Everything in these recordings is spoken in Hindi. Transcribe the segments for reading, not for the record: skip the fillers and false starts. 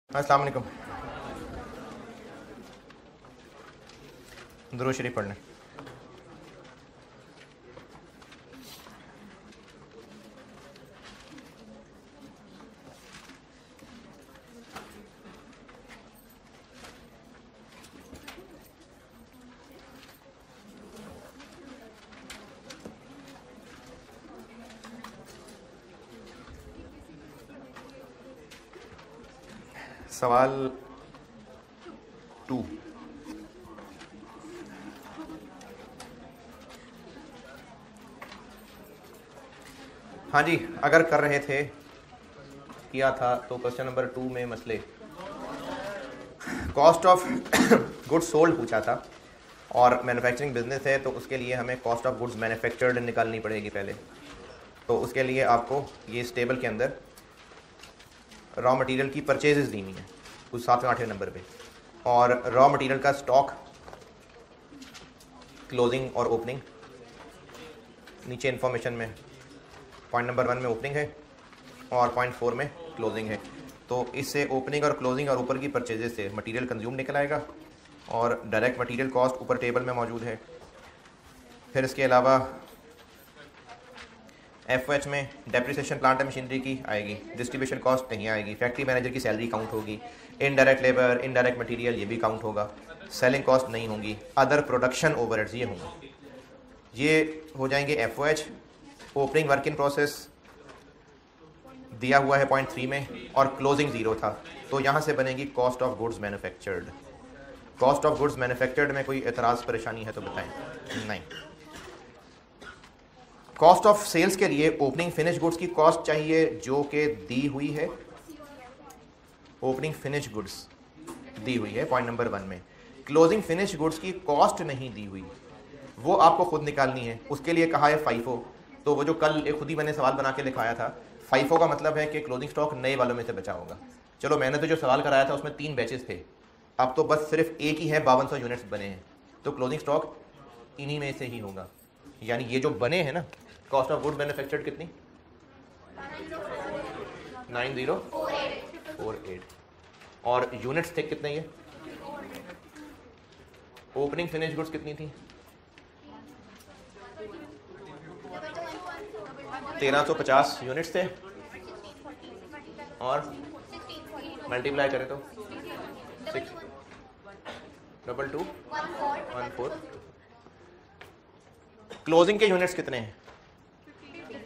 अस्सलाम वालेकुम। दुरूद शरीफ पढ़ लें। सवाल 2। हाँ जी, अगर कर रहे थे किया था तो क्वेश्चन नंबर 2 में मसले कॉस्ट ऑफ गुड्स सोल्ड पूछा था और मैन्युफैक्चरिंग बिजनेस है तो उसके लिए हमें कॉस्ट ऑफ गुड्स मैन्युफैक्चर्ड निकालनी पड़ेगी पहले। तो उसके लिए आपको ये इस टेबल के अंदर रॉ मटेरियल की परचेजेस दी हुई है उस 7वें 8वें नंबर पे, और रॉ मटेरियल का स्टॉक, क्लोजिंग और ओपनिंग नीचे इन्फॉर्मेशन में पॉइंट नंबर 1 में ओपनिंग है और पॉइंट 4 में क्लोजिंग है। तो इससे ओपनिंग और क्लोजिंग और ऊपर की परचेजेस से मटेरियल कंज्यूम निकल आएगा और डायरेक्ट मटेरियल कॉस्ट ऊपर टेबल में मौजूद है। फिर इसके अलावा एफओएच में डेप्रिसिएशन प्लांट एंड मशीनरी की आएगी, डिस्ट्रीब्यूशन कॉस्ट नहीं आएगी, फैक्ट्री मैनेजर की सैलरी काउंट होगी, इनडायरेक्ट लेबर, इनडायरेक्ट मटेरियल ये भी काउंट होगा, सेलिंग कॉस्ट नहीं होंगी, अदर प्रोडक्शन ओवरहेड्स ये होंगे, ये हो जाएंगे FOH. Opening work in process दिया हुआ है पॉइंट 3 में और क्लोजिंग 0 था, तो यहाँ से बनेगी cost of goods manufactured. Cost of goods manufactured में कोई एतराज़ परेशानी है तो बताएं। नहीं। कॉस्ट ऑफ सेल्स के लिए ओपनिंग फिनिश गुड्स की कॉस्ट चाहिए जो कि दी हुई है, ओपनिंग फिनिश गुड्स दी हुई है पॉइंट नंबर 1 में। क्लोजिंग फिनिश गुड्स की कॉस्ट नहीं दी हुई, वो आपको खुद निकालनी है। उसके लिए कहा है फाइफो। तो वो जो कल एक खुद ही मैंने सवाल बना के लिखाया था, फाइफो का मतलब है कि क्लोजिंग स्टॉक नए वालों में से बचा होगा। चलो मैंने तो जो सवाल कराया था उसमें 3 बैचेस थे, अब तो बस सिर्फ एक ही है, 5200 यूनिट्स बने हैं, तो क्लोजिंग स्टॉक इन्हीं में से ही होगा। यानी ये जो बने हैं ना, कॉस्ट ऑफ गुड्स मैन्युफैक्चर्ड कितनी 9048, और यूनिट्स थे कितने ये, ओपनिंग फिनिश गुड्स कितनी थी 1350 यूनिट्स थे, और मल्टीप्लाई करें तो 62214। क्लोजिंग के यूनिट्स कितने हैं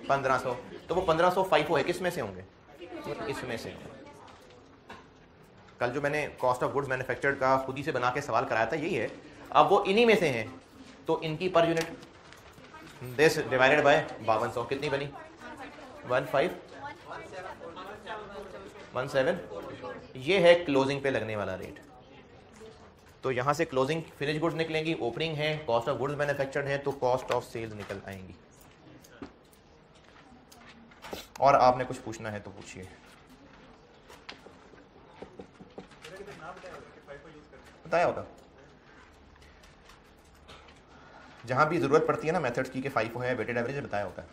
1500, तो वो 1500 फाइफो है, किस में से होंगे, तो इसमें से होंगे। कल जो मैंने कॉस्ट ऑफ गुड्स मैन्युफैक्चर्ड का खुद ही से बना के सवाल कराया था यही है, अब वो इन्हीं में से हैं, तो इनकी per unit this divided by 5200 कितनी बनी 1517, ये है क्लोजिंग पे लगने वाला रेट। तो यहाँ से क्लोजिंग फिनिश गुड्स निकलेंगी, ओपनिंग है, कॉस्ट ऑफ गुड्स मैन्युफैक्चर्ड है, तो कॉस्ट ऑफ सेल्स निकल आएंगी। और आपने कुछ पूछना है तो पूछिए। बताया होगा जहां भी जरूरत पड़ती है ना मेथड्स की कि फाइफो है, वेटेड एवरेज बताया होता है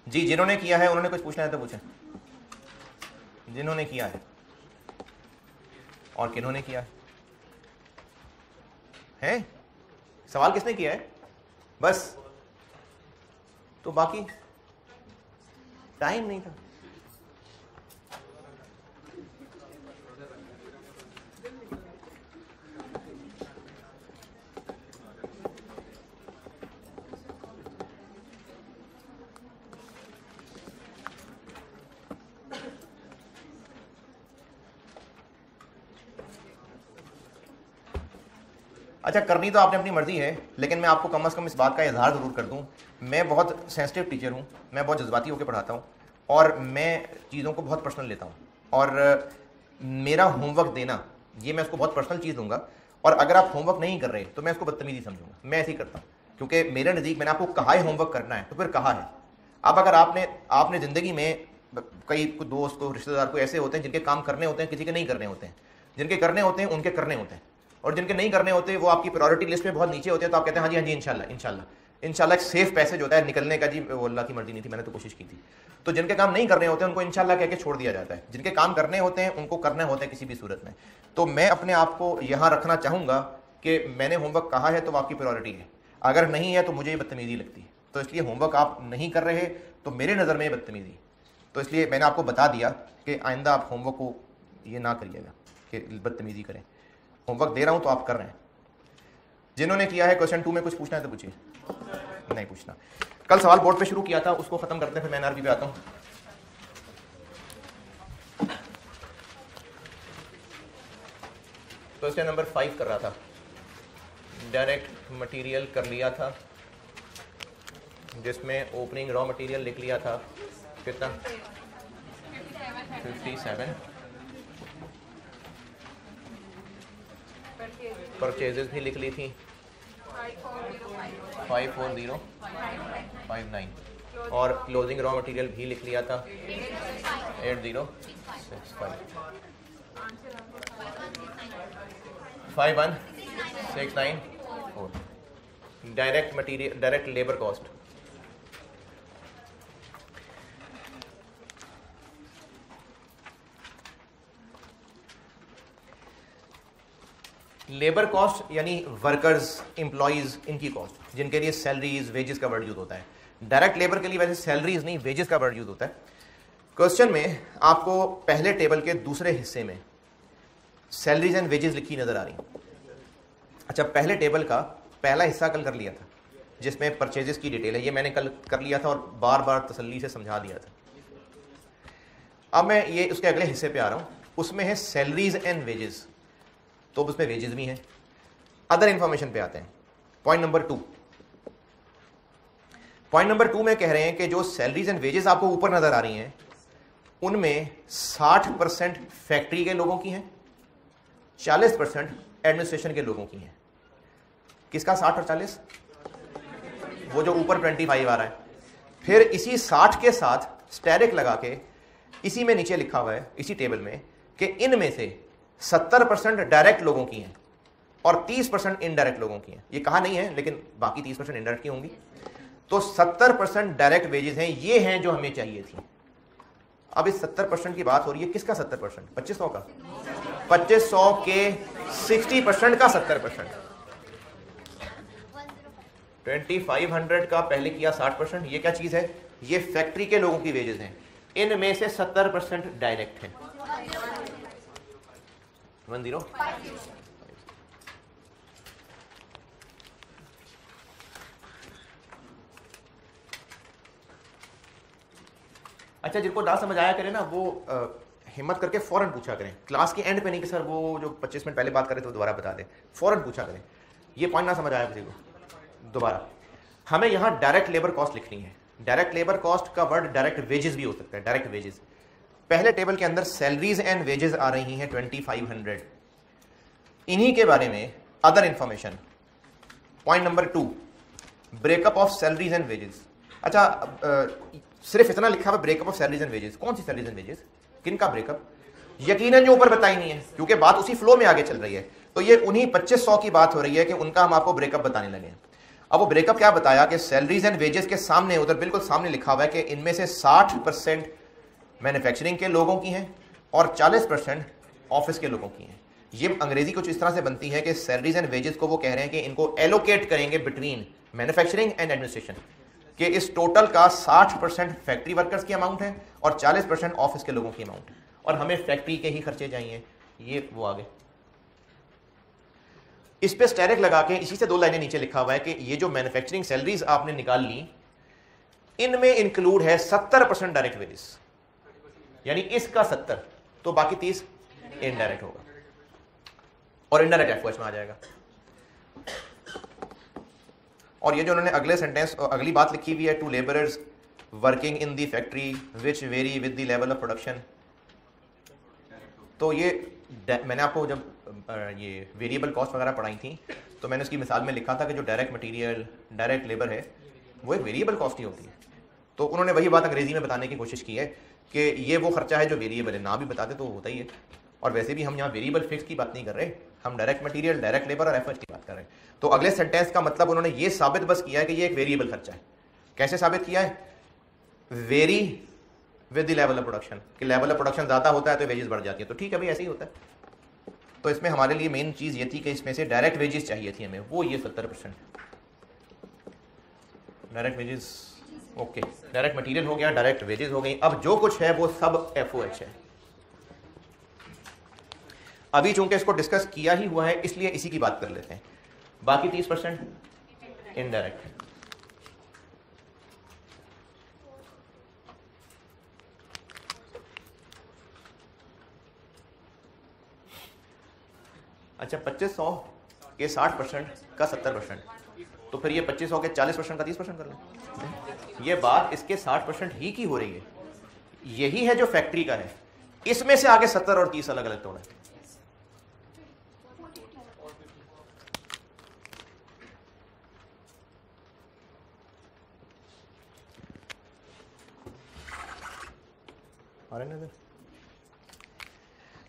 जी। जिन्होंने किया है उन्होंने कुछ पूछना है तो पूछें, जिन्होंने किया है और किन्होंने किया है सवाल किसने किया है बस, तो बाकी टाइम नहीं था। अच्छा, करनी तो आपने अपनी मर्जी है, लेकिन मैं आपको कम से कम इस बात का इजहार ज़रूर कर दूं, मैं बहुत सेंसिटिव टीचर हूं, मैं बहुत जज्बाती होकर पढ़ाता हूं और मैं चीज़ों को बहुत पर्सनल लेता हूं, और मेरा होमवर्क देना ये मैं उसको बहुत पर्सनल चीज़ दूंगा, और अगर आप होमवर्क नहीं कर रहे तो मैं उसको बदतमीजी समझूंगा। मैं ऐसे ही करता हूँ क्योंकि मेरे नज़दीक मैंने आपको कहा है होमवर्क करना है तो फिर कहा है। अब अगर आपने ज़िंदगी में कई दोस्त को, रिश्तेदार को ऐसे होते हैं जिनके काम करने होते हैं, किसी के नहीं करने होते हैं, जिनके करने होते हैं उनके करने होते हैं, और जिनके नहीं करने होते वो आपकी प्रायोरिटी लिस्ट में बहुत नीचे होते हैं, तो आप कहते हैं हाँ जी इंशाल्लाह इंशाल्लाह। इंशाल्लाह एक सेफ पैसेज होता है निकलने का, जी वो अल्लाह की मर्जी नहीं थी, मैंने तो कोशिश की थी। तो जिनके काम नहीं करने होते हैं उनको इंशाल्लाह कह के छोड़ दिया जाता है, जिनके काम करने होते हैं उनको करने होते हैं किसी भी सूरत में। तो मैं अपने आप को यहाँ रखना चाहूँगा कि मैंने होमवर्क कहा है तो आपकी प्रायोरिटी है, अगर नहीं है तो मुझे ये बदतमीज़ी लगती है। तो इसलिए होमवर्क आप नहीं कर रहे तो मेरे नज़र में ये बदतमीज़ी, तो इसलिए मैंने आपको बता दिया कि आइंदा आप होमवर्क को ये ना करिएगा कि बदतमीज़ी करें। होमवर्क दे रहा हूँ तो आप कर रहे हैं। जिन्होंने किया है क्वेश्चन 2 में कुछ पूछना है तो पूछिए, नहीं पूछना। कल सवाल बोर्ड पे शुरू किया था, उसको खत्म करते हैं, फिर मैं एनआरबी पे आता हूँ। क्वेश्चन नंबर 5 कर रहा था, डायरेक्ट मटेरियल कर लिया था, जिसमें ओपनिंग रॉ मटेरियल लिख लिया था कितना 57, परचेजेस भी लिख ली थी 54059 और क्लोजिंग रॉ मटेरियल भी लिख लिया था 8065 51694। Direct material, direct labour cost, labour cost यानी वर्कर्स, एम्प्लॉइज, इनकी कॉस्ट, जिनके लिए सैलरीज, वेजेस का वर्ड यूज होता है। डायरेक्ट लेबर के लिए वैसे सैलरीज नहीं, वेजेस का वर्ड यूज होता है। क्वेश्चन में आपको पहले टेबल के दूसरे हिस्से में सैलरीज एंड वेजेस लिखी नजर आ रही। अच्छा, पहले टेबल का पहला हिस्सा कल कर लिया था जिसमें परचेजेस की डिटेल है, ये मैंने कल कर लिया था और बार बार तसल्ली से समझा दिया था। अब मैं ये उसके अगले हिस्से पे आ रहा हूं, उसमें है सैलरीज एंड वेजेस, तो उसमें वेजेस भी हैं। अदर इंफॉर्मेशन पे आते हैं। पॉइंट नंबर 2, पॉइंट नंबर 2 में कह रहे हैं कि जो सैलरीज एंड वेजेस आपको ऊपर नजर आ रही हैं उनमें 60% फैक्ट्री के लोगों की हैं, 40% एडमिनिस्ट्रेशन के लोगों की हैं। किसका 60 और 40? वो जो ऊपर 25 आ रहा है। फिर इसी 60 के साथ स्टेरिक लगा के इसी में नीचे लिखा हुआ है इसी टेबल में कि इनमें से 70% डायरेक्ट लोगों की हैं और 30% इनडायरेक्ट लोगों की हैं। ये कहा नहीं है लेकिन बाकी 30% इनडायरेक्ट की होंगी। तो 70% डायरेक्ट वेजेस हैं, ये हैं जो हमें चाहिए थी। अब इस 70% की बात हो रही है, किसका 70%? 2500 का, 2500 के 60% का 70%। 2500 का पहले किया 60%। ये क्या चीज है? ये फैक्ट्री के लोगों की वेजेस हैं, इनमें से 70% डायरेक्ट हैं। 10 अच्छा, जिनको ना समझ आया करें ना वो हिम्मत करके फौरन पूछा करें, क्लास के एंड पे नहीं कि सर वो जो 25 मिनट पहले बात करे तो दोबारा बता दें। फौरन पूछा करें, ये पॉइंट ना समझ आया किसी को दोबारा। हमें यहाँ डायरेक्ट लेबर कॉस्ट लिखनी है। डायरेक्ट लेबर कॉस्ट का वर्ड डायरेक्ट वेजेस भी हो सकता है। डायरेक्ट वेजेस, पहले टेबल के अंदर सैलरीज एंड वेजेस आ रही हैं 2500, इन्हीं के बारे में other information. Point number 2, breakup of salaries and wages. अच्छा, सिर्फ इतना लिखा हुआ breakup of salaries and wages. कौन सी सैलरीज एंड वेजेस, किन का ब्रेकअप? यकीनन जो ऊपर बताई नहीं है, क्योंकि बात उसी फ्लो में आगे चल रही है। तो ये उन्हीं 2500 की बात हो रही है कि उनका हम आपको ब्रेकअप बताने लगे हैं। अब वो ब्रेकअप क्या बताया कि सैलरीज एंड वेजेस के सामने, उधर बिल्कुल सामने लिखा हुआ है कि इनमें से 60% मैन्युफैक्चरिंग के लोगों की हैं और 40% ऑफिस के लोगों की हैं। ये अंग्रेजी कुछ इस तरह से बनती है कि सैलरीज एंड वेजेस को वो कह रहे हैं कि इनको एलोकेट करेंगे बिटवीन मैन्युफैक्चरिंग एंड एडमिनिस्ट्रेशन, कि इस टोटल का 60% फैक्ट्री वर्कर्स की अमाउंट है और 40% ऑफिस के लोगों की अमाउंट है, और हमें फैक्ट्री के ही खर्चे चाहिए। ये वो आगे इस पे स्टेरिक लगा के इसी से 2 लाइनें नीचे लिखा हुआ है कि ये जो मैन्युफैक्चरिंग सैलरीज आपने निकाल ली, इनमें इंक्लूड है 70% डायरेक्ट वेजेस, यानी इसका 70, तो बाकी 30 इनडायरेक्ट होगा और इनडायरेक्ट एफओएच में आ जाएगा। और ये जो उन्होंने अगले सेंटेंस, अगली बात लिखी हुई है, to labourers working in the factory which vary with the level of production. तो ये मैंने आपको जब ये वेरिएबल कॉस्ट वगैरह पढ़ाई थी तो मैंने उसकी मिसाल में लिखा था कि जो डायरेक्ट मटेरियल, डायरेक्ट लेबर है वो एक वेरिएबल कॉस्ट ही होती है। तो उन्होंने वही बात अंग्रेजी में बताने की कोशिश की है कि ये वो खर्चा है जो वेरिएबल है, ना भी बताते तो होता ही है। और वैसे भी हम यहाँ वेरिएबल फिक्स की बात नहीं कर रहे, हम डायरेक्ट मटेरियल, डायरेक्ट लेबर और एफएच की बात कर रहे हैं। तो अगले सेंटेंस का मतलब उन्होंने ये साबित बस किया है कि ये एक वेरिएबल खर्चा है। कैसे साबित किया है? Very with the level of production, कि लेवल ऑफ प्रोडक्शन ज़्यादा होता है तो वेजेस बढ़ जाती है। तो ठीक है भाई, ऐसे ही होता है। तो इसमें हमारे लिए मेन चीज़ ये थी कि इसमें से डायरेक्ट वेजेस चाहिए थी हमें, वो ये 70% direct wages. Okay, direct material हो गया, डायरेक्ट वेजेस हो गई। अब जो कुछ है वो सब एफओएच है। अभी चूंकि इसको डिस्कस किया ही हुआ है इसलिए इसी की बात कर लेते हैं। बाकी 30% इनडायरेक्ट है। अच्छा, 2500 के 60% का 70%, तो फिर ये 2500 के 40% का 30% कर लें। ये बात इसके 60% ही की हो रही है, यही है जो फैक्ट्री का है। इसमें से आगे 70 और 30 अलग अलग तोड़ा है।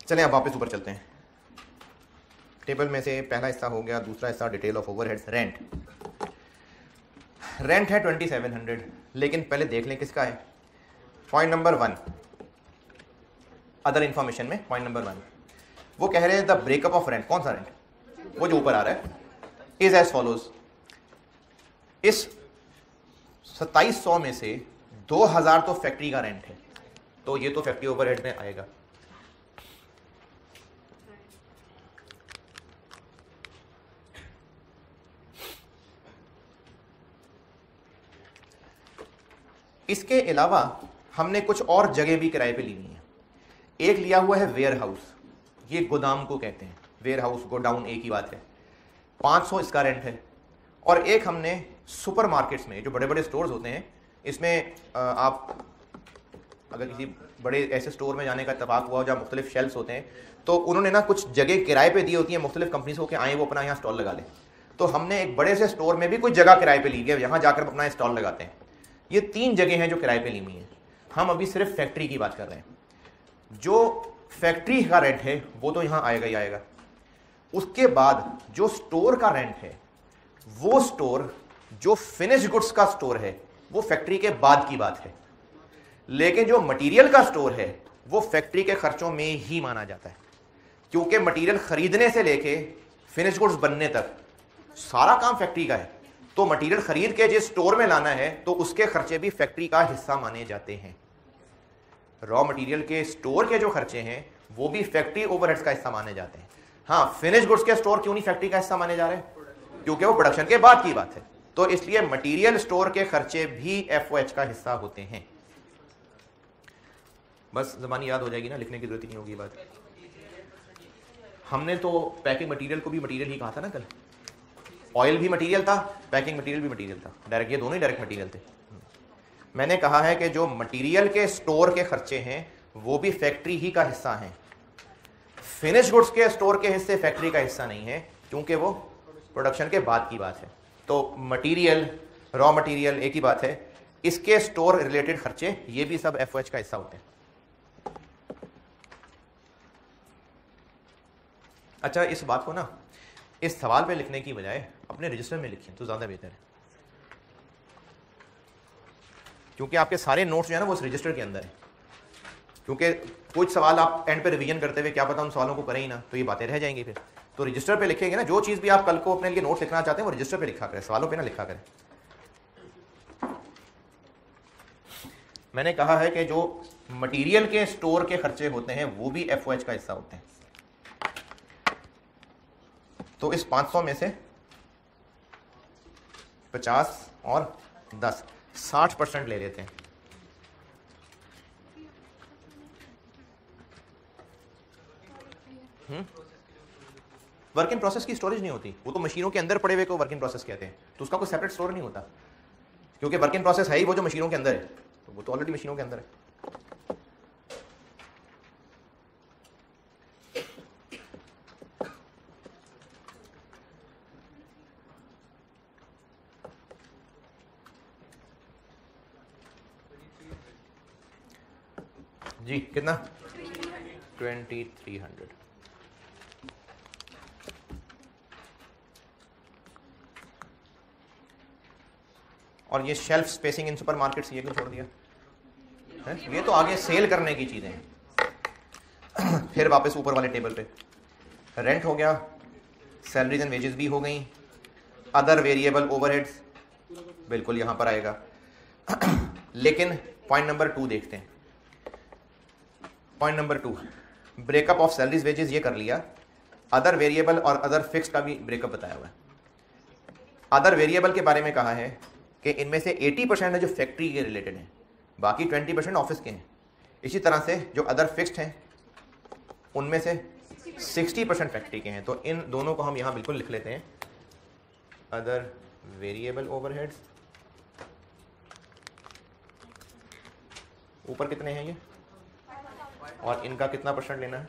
चलें अब वापस ऊपर चलते हैं। टेबल में से पहला हिस्सा हो गया, दूसरा हिस्सा detail of overheads. Rent, rent है 2700, लेकिन पहले देख लें किसका है। पॉइंट नंबर 1 अदर इंफॉर्मेशन में, पॉइंट नंबर 1 वो कह रहे हैं द ब्रेकअप ऑफ रेंट। कौन सा रेंट? वो जो ऊपर आ रहा है, इज एज फॉलोज। इस 2700 में से 2000 तो फैक्ट्री का रेंट है, तो ये तो फैक्ट्री ओवरहेड में आएगा। इसके अलावा हमने कुछ और जगह भी किराए पे ली हुई है। एक लिया हुआ है वेयर हाउस, ये गोदाम को कहते हैं, वेयर हाउस गोडाउन एक ही बात है, 500 इसका रेंट है। और एक हमने सुपर मार्केट्स में, जो बड़े बड़े स्टोर्स होते हैं, इसमें आप अगर किसी बड़े ऐसे स्टोर में जाने का इत्तेफाक हुआ जहाँ मुख्तलिफ शेल्फ्स होते हैं, तो उन्होंने ना कुछ जगह किराए पे दी होती है मुख्तलिफ कंपनीज को कि आए वो अपना यहाँ स्टॉल लगा लें। तो हमने एक बड़े से स्टोर में भी कुछ जगह किराए पे ली है, यहाँ जाकर अपना स्टॉल लगाते हैं। ये 3 जगह हैं जो किराए पे ली हुई हैं। हम अभी सिर्फ फैक्ट्री की बात कर रहे हैं। जो फैक्ट्री का रेंट है वो तो यहाँ आएगा ही आएगा। उसके बाद जो स्टोर का रेंट है, वो स्टोर जो फिनिश गुड्स का स्टोर है वो फैक्ट्री के बाद की बात है। लेकिन जो मटेरियल का स्टोर है वो फैक्ट्री के खर्चों में ही माना जाता है, क्योंकि मटेरियल खरीदने से लेके फिनिश गुड्स बनने तक सारा काम फैक्ट्री का है। तो मटेरियल खरीद के जिस स्टोर में लाना है तो उसके खर्चे भी फैक्ट्री का हिस्सा माने जाते हैं। रॉ मटेरियल के स्टोर के जो खर्चे हैं वो भी फैक्ट्री ओवरहेड्स का हिस्सा माने जाते हैं। हाँ, फिनिश गुड्स के स्टोर क्यों नहीं फैक्ट्री का हिस्सा माने जा रहे हैं? क्योंकि वो प्रोडक्शन के बाद की बात है। तो इसलिए मटेरियल स्टोर के खर्चे भी एफओएच का हिस्सा होते हैं। बस ज़बानी याद हो जाएगी ना, लिखने की जरूरत ही नहीं होगी बात। हमने तो पैकिंग मटेरियल को भी मटेरियल ही कहा था ना कल। ऑयल भी मटेरियल था, पैकिंग मटेरियल भी मटेरियल था, डायरेक्ट, ये दोनों ही डायरेक्ट मटेरियल थे। मैंने कहा है कि जो मटेरियल के स्टोर के खर्चे हैं वो भी फैक्ट्री ही का हिस्सा हैं। फिनिश गुड्स के स्टोर के हिस्से फैक्ट्री का हिस्सा नहीं है, क्योंकि वो प्रोडक्शन के बाद की बात है। तो मटेरियल, रॉ मटेरियल एक ही बात है, इसके स्टोर रिलेटेड खर्चे ये भी सब एफओएच का हिस्सा होते हैं। अच्छा, इस बात को ना इस सवाल पे लिखने की बजाय अपने रजिस्टर में लिखिए तो ज़्यादा बेहतर है, क्योंकि आपके सारे नोट्स जो है ना वो उस रजिस्टर के अंदर है। क्योंकि कुछ सवाल आप एंड पे रिवीजन करते हुए क्या पता उन सवालों को करें ही ना, तो ये बातें रह जाएंगी फिर। तो रजिस्टर पे लिखेंगे ना, जो चीज़ भी आप कल को अपने लिए नोट्स लिखना चाहते हैं वो रजिस्टर पे लिखा करें, सवालों पे ना लिखा करें। मैंने कहा है कि जो मटेरियल के स्टोर के खर्चे होते हैं वो भी एफओएच का हिस्सा होते हैं। तो इस 500 में से 50 और 10 60% ले लेते हैं। वर्क इन प्रोसेस की स्टोरेज नहीं होती, वो तो मशीनों के अंदर पड़े हुए को वर्क इन प्रोसेस कहते हैं, तो उसका कोई सेपरेट स्टोर नहीं होता, क्योंकि वर्क इन प्रोसेस है ही वो जो मशीनों के अंदर है, तो वो तो ऑलरेडी मशीनों के अंदर है। जी कितना? 2300। और ये शेल्फ स्पेसिंग इन सुपरमार्केट्स, ये क्यों छोड़ दिया है? ये तो आगे सेल करने की चीजें हैं। फिर वापस ऊपर वाले टेबल पे रेंट हो गया, सैलरीज एंड वेजेस भी हो गई, अदर वेरिएबल ओवरहेड्स बिल्कुल यहां पर आएगा। लेकिन पॉइंट नंबर 2 देखते हैं। Point number 2, breakup of salaries wages ये कर लिया, अदर वेरिएबल और अदर फिक्स का भी ब्रेकअप बताया हुआ है। अदर वेरिएबल के बारे में कहा है कि इनमें से 80% है जो फैक्ट्री के रिलेटेड है, बाकी 20% ऑफिस के हैं। इसी तरह से जो अदर फिक्स्ड हैं उनमें से 60% फैक्ट्री के हैं। तो इन दोनों को हम यहां बिल्कुल लिख लेते हैं, अदर वेरिएबल ओवरहेड्स। ऊपर कितने हैं ये, और इनका कितना परसेंट लेना है?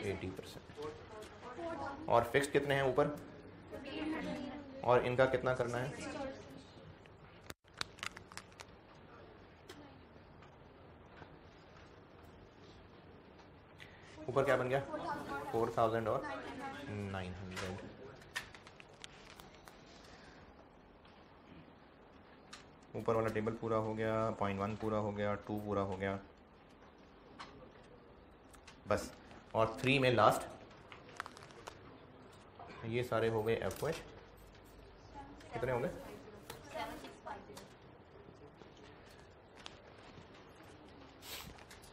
80%। और फिक्स्ड कितने हैं ऊपर, और इनका कितना करना है? ऊपर क्या बन गया? 4000 और 900। ऊपर वाला टेबल पूरा हो गया, पॉइंट 1 पूरा हो गया, 2 पूरा हो गया, बस। और 3 में लास्ट ये सारे हो गए एफओएच। कितने हो गए?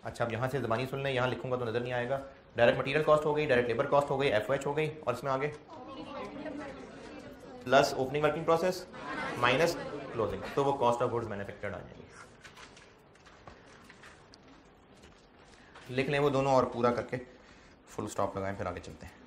अच्छा, अब यहाँ से ज़बानी सुन लें, यहाँ लिखूंगा तो नज़र नहीं आएगा। डायरेक्ट मटेरियल कॉस्ट हो गई, डायरेक्ट लेबर कॉस्ट हो गई, एफओएच हो गई, और इसमें आगे plus opening working process minus closing, तो वो कॉस्ट ऑफ गुड्स मैन्युफैक्चर्ड आ जाएगी। लिख लें वो दोनों और पूरा करके फुल स्टॉप लगाएं, फिर आगे चलते हैं।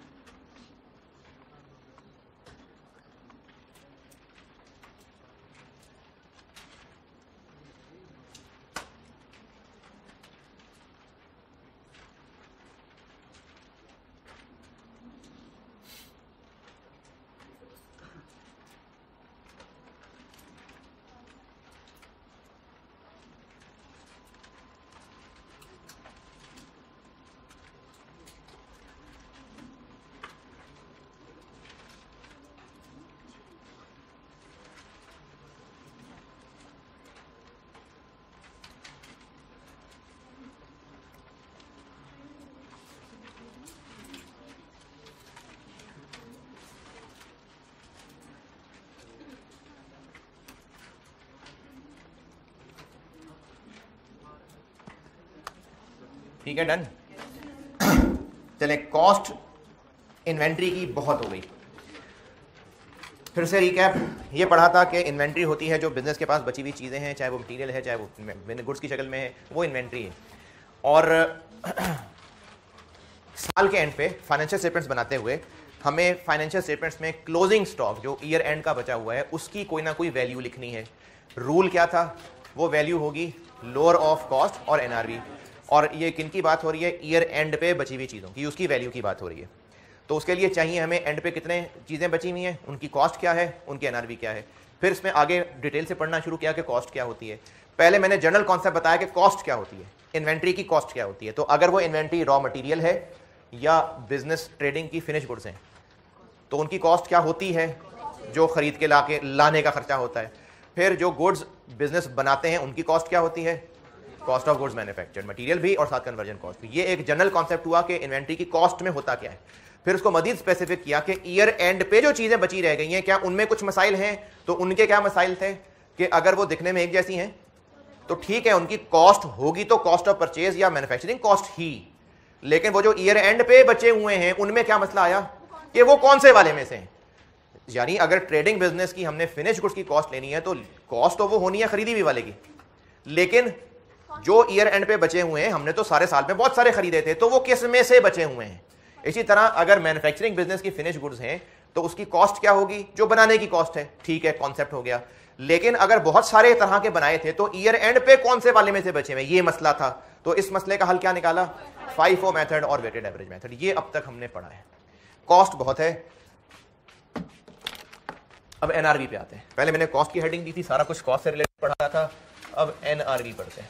ठीक है, डन। चले, कॉस्ट इन्वेंट्री की बहुत हो गई। फिर से रिकैप, ये पढ़ा था कि इन्वेंट्री होती है जो बिजनेस के पास बची हुई चीज़ें हैं, चाहे वो मटेरियल है, चाहे वो गुड्स की शक्ल में है, वो इन्वेंट्री है। और साल के एंड पे फाइनेंशियल स्टेटमेंट्स बनाते हुए हमें फाइनेंशियल स्टेटमेंट्स में क्लोजिंग स्टॉक जो ईयर एंड का बचा हुआ है उसकी कोई ना कोई वैल्यू लिखनी है। रूल क्या था? वो वैल्यू होगी लोअर ऑफ कॉस्ट और एनआरवी। और ये किन की बात हो रही है? ईयर एंड पे बची हुई चीज़ों की, उसकी वैल्यू की बात हो रही है। तो उसके लिए चाहिए हमें एंड पे कितने चीज़ें बची हुई हैं, उनकी कॉस्ट क्या है, उनकी एनआरवी क्या है। फिर इसमें आगे डिटेल से पढ़ना शुरू किया कि कॉस्ट क्या होती है। पहले मैंने जनरल कॉन्सेप्ट बताया कि कॉस्ट क्या होती है, इन्वेंट्री की कॉस्ट क्या होती है। तो अगर वो इन्वेंट्री रॉ मटेरियल है या बिजनेस ट्रेडिंग की फिनिश गुड्स हैं तो उनकी कॉस्ट क्या होती है? जो खरीद के लाने का खर्चा होता है। फिर जो गुड्स बिजनेस बनाते हैं उनकी कॉस्ट क्या होती है? Cost of goods manufactured, material भी और साथ कन्वर्जन कॉस्ट भी। ये एक जनरल कॉन्सेप्ट हुआ कि इन्वेंट्री की कॉस्ट में होता क्या है। फिर उसको मजीद स्पेसिफिक किया कि ईयर एंड पे जो चीजें बची रह गई हैं क्या उनमें कुछ मसाइल हैं। तो उनके क्या मसाइल थे कि अगर वो दिखने में एक जैसी हैं तो ठीक है, उनकी कॉस्ट होगी तो कॉस्ट ऑफ परचेज या मैन्युफैक्चरिंग कॉस्ट ही, लेकिन वो जो ईयर एंड पे बचे हुए हैं उनमें क्या मसला आया कि वो कौन से वाले में से हैं। यानी अगर ट्रेडिंग बिजनेस की हमने फिनिश गुड्स की कॉस्ट लेनी है तो कॉस्ट तो वो होनी है खरीदी हुई वाले की, लेकिन जो ईयर एंड पे बचे हुए हैं हमने तो सारे साल में बहुत सारे खरीदे थे, तो वो किस में से बचे हुए हैं। इसी तरह अगर मैन्युफैक्चरिंग बिजनेस की फिनिश गुड्स हैं तो उसकी कॉस्ट क्या होगी? जो बनाने की कॉस्ट है। ठीक है, कॉन्सेप्ट हो गया। लेकिन अगर बहुत सारे तरह के बनाए थे तो ईयर एंड पे कौन से वाले में से बचे हुए, ये मसला था। तो इस मसले का हल क्या निकाला? FIFO मेथड और वेटेड एवरेज मेथड। ये अब तक हमने पढ़ा है। कॉस्ट बहुत है। अब एनआरवी पे आते हैं। पहले मैंने कॉस्ट की हेडिंग दी थी, सारा कुछ कॉस्ट से रिलेटेड पढ़ा था। अब एनआरवी पढ़ते हैं।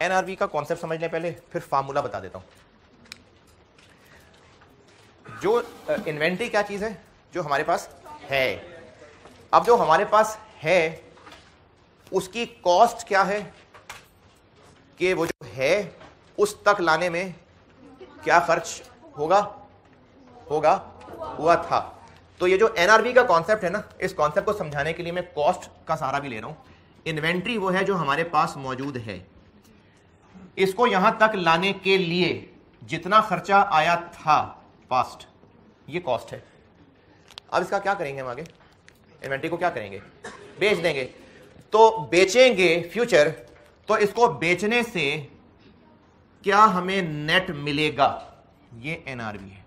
एनआरवी का कॉन्सेप्ट समझ लें पहले, फिर फार्मूला बता देता हूं। जो इन्वेंट्री क्या चीज है? जो हमारे पास है। अब जो हमारे पास है उसकी कॉस्ट क्या है कि वो जो है उस तक लाने में क्या खर्च होगा हुआ था। तो ये जो एनआरवी का कॉन्सेप्ट है ना, इस कॉन्सेप्ट को समझाने के लिए मैं कॉस्ट का सहारा भी ले रहा हूं। इन्वेंट्री वो है जो हमारे पास मौजूद है, इसको यहां तक लाने के लिए जितना खर्चा आया था पास्ट, ये कॉस्ट है। अब इसका क्या करेंगे हम आगे? इन्वेंट्री को क्या करेंगे? बेच देंगे। तो बेचेंगे फ्यूचर, तो इसको बेचने से क्या हमें नेट मिलेगा? ये एनआरवी है।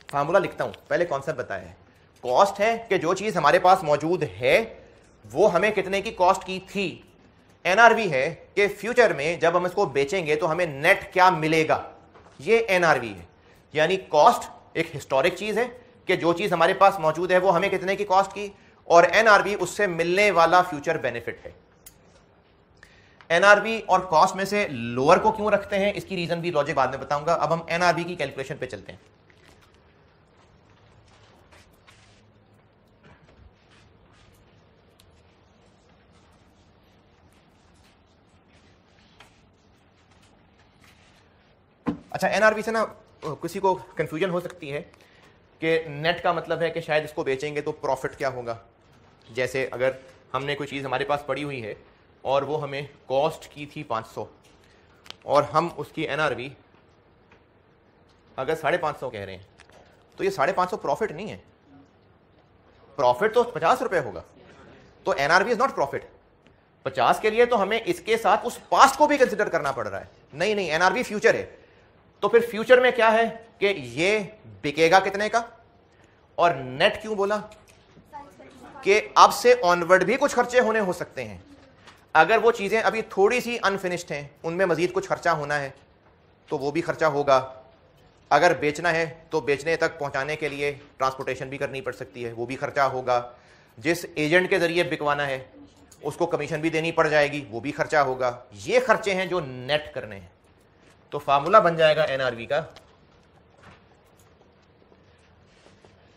फार्मूला लिखता हूं, पहले कॉन्सेप्ट बताया है। कॉस्ट है कि जो चीज हमारे पास मौजूद है वो हमें कितने की कॉस्ट की थी। एनआरवी है कि फ्यूचर में जब हम इसको बेचेंगे तो हमें नेट क्या मिलेगा। ये एनआरवी है। यानी कॉस्ट एक हिस्टोरिक चीज है कि जो चीज हमारे पास मौजूद है वो हमें कितने की कॉस्ट की, और एनआरवी उससे मिलने वाला फ्यूचर बेनिफिट है। एनआरवी और कॉस्ट में से लोअर को क्यों रखते हैं, इसकी रीजन भी लॉजिक बाद में बताऊंगा। अब हम एनआरवी की कैलकुलेशन पे चलते हैं। अच्छा, एनआरवी से ना किसी को कंफ्यूजन हो सकती है कि नेट का मतलब है कि शायद इसको बेचेंगे तो प्रॉफिट क्या होगा। जैसे अगर हमने कोई चीज़ हमारे पास पड़ी हुई है और वो हमें कॉस्ट की थी 500 और हम उसकी एनआरवी अगर 550 कह रहे हैं, तो ये 550 प्रॉफिट नहीं है। प्रॉफिट तो 50 रुपए होगा। तो एनआरवी इज नॉट प्रॉफिट। 50 के लिए तो हमें इसके साथ उस पास्ट को भी कंसिडर करना पड़ रहा है। नहीं, एनआरवी फ्यूचर है। तो फिर फ्यूचर में क्या है कि ये बिकेगा कितने का, और नेट क्यों बोला कि अब से ऑनवर्ड भी कुछ खर्चे होने हो सकते हैं। अगर वो चीजें अभी थोड़ी सी अनफिनिश्ड हैं, उनमें मजीद कुछ खर्चा होना है तो वो भी खर्चा होगा। अगर बेचना है तो बेचने तक पहुंचाने के लिए ट्रांसपोर्टेशन भी करनी पड़ सकती है, वो भी खर्चा होगा। जिस एजेंट के जरिए बिकवाना है उसको कमीशन भी देनी पड़ जाएगी, वो भी खर्चा होगा। ये खर्चे हैं जो नेट करने हैं। तो फार्मूला बन जाएगा एनआरवी का,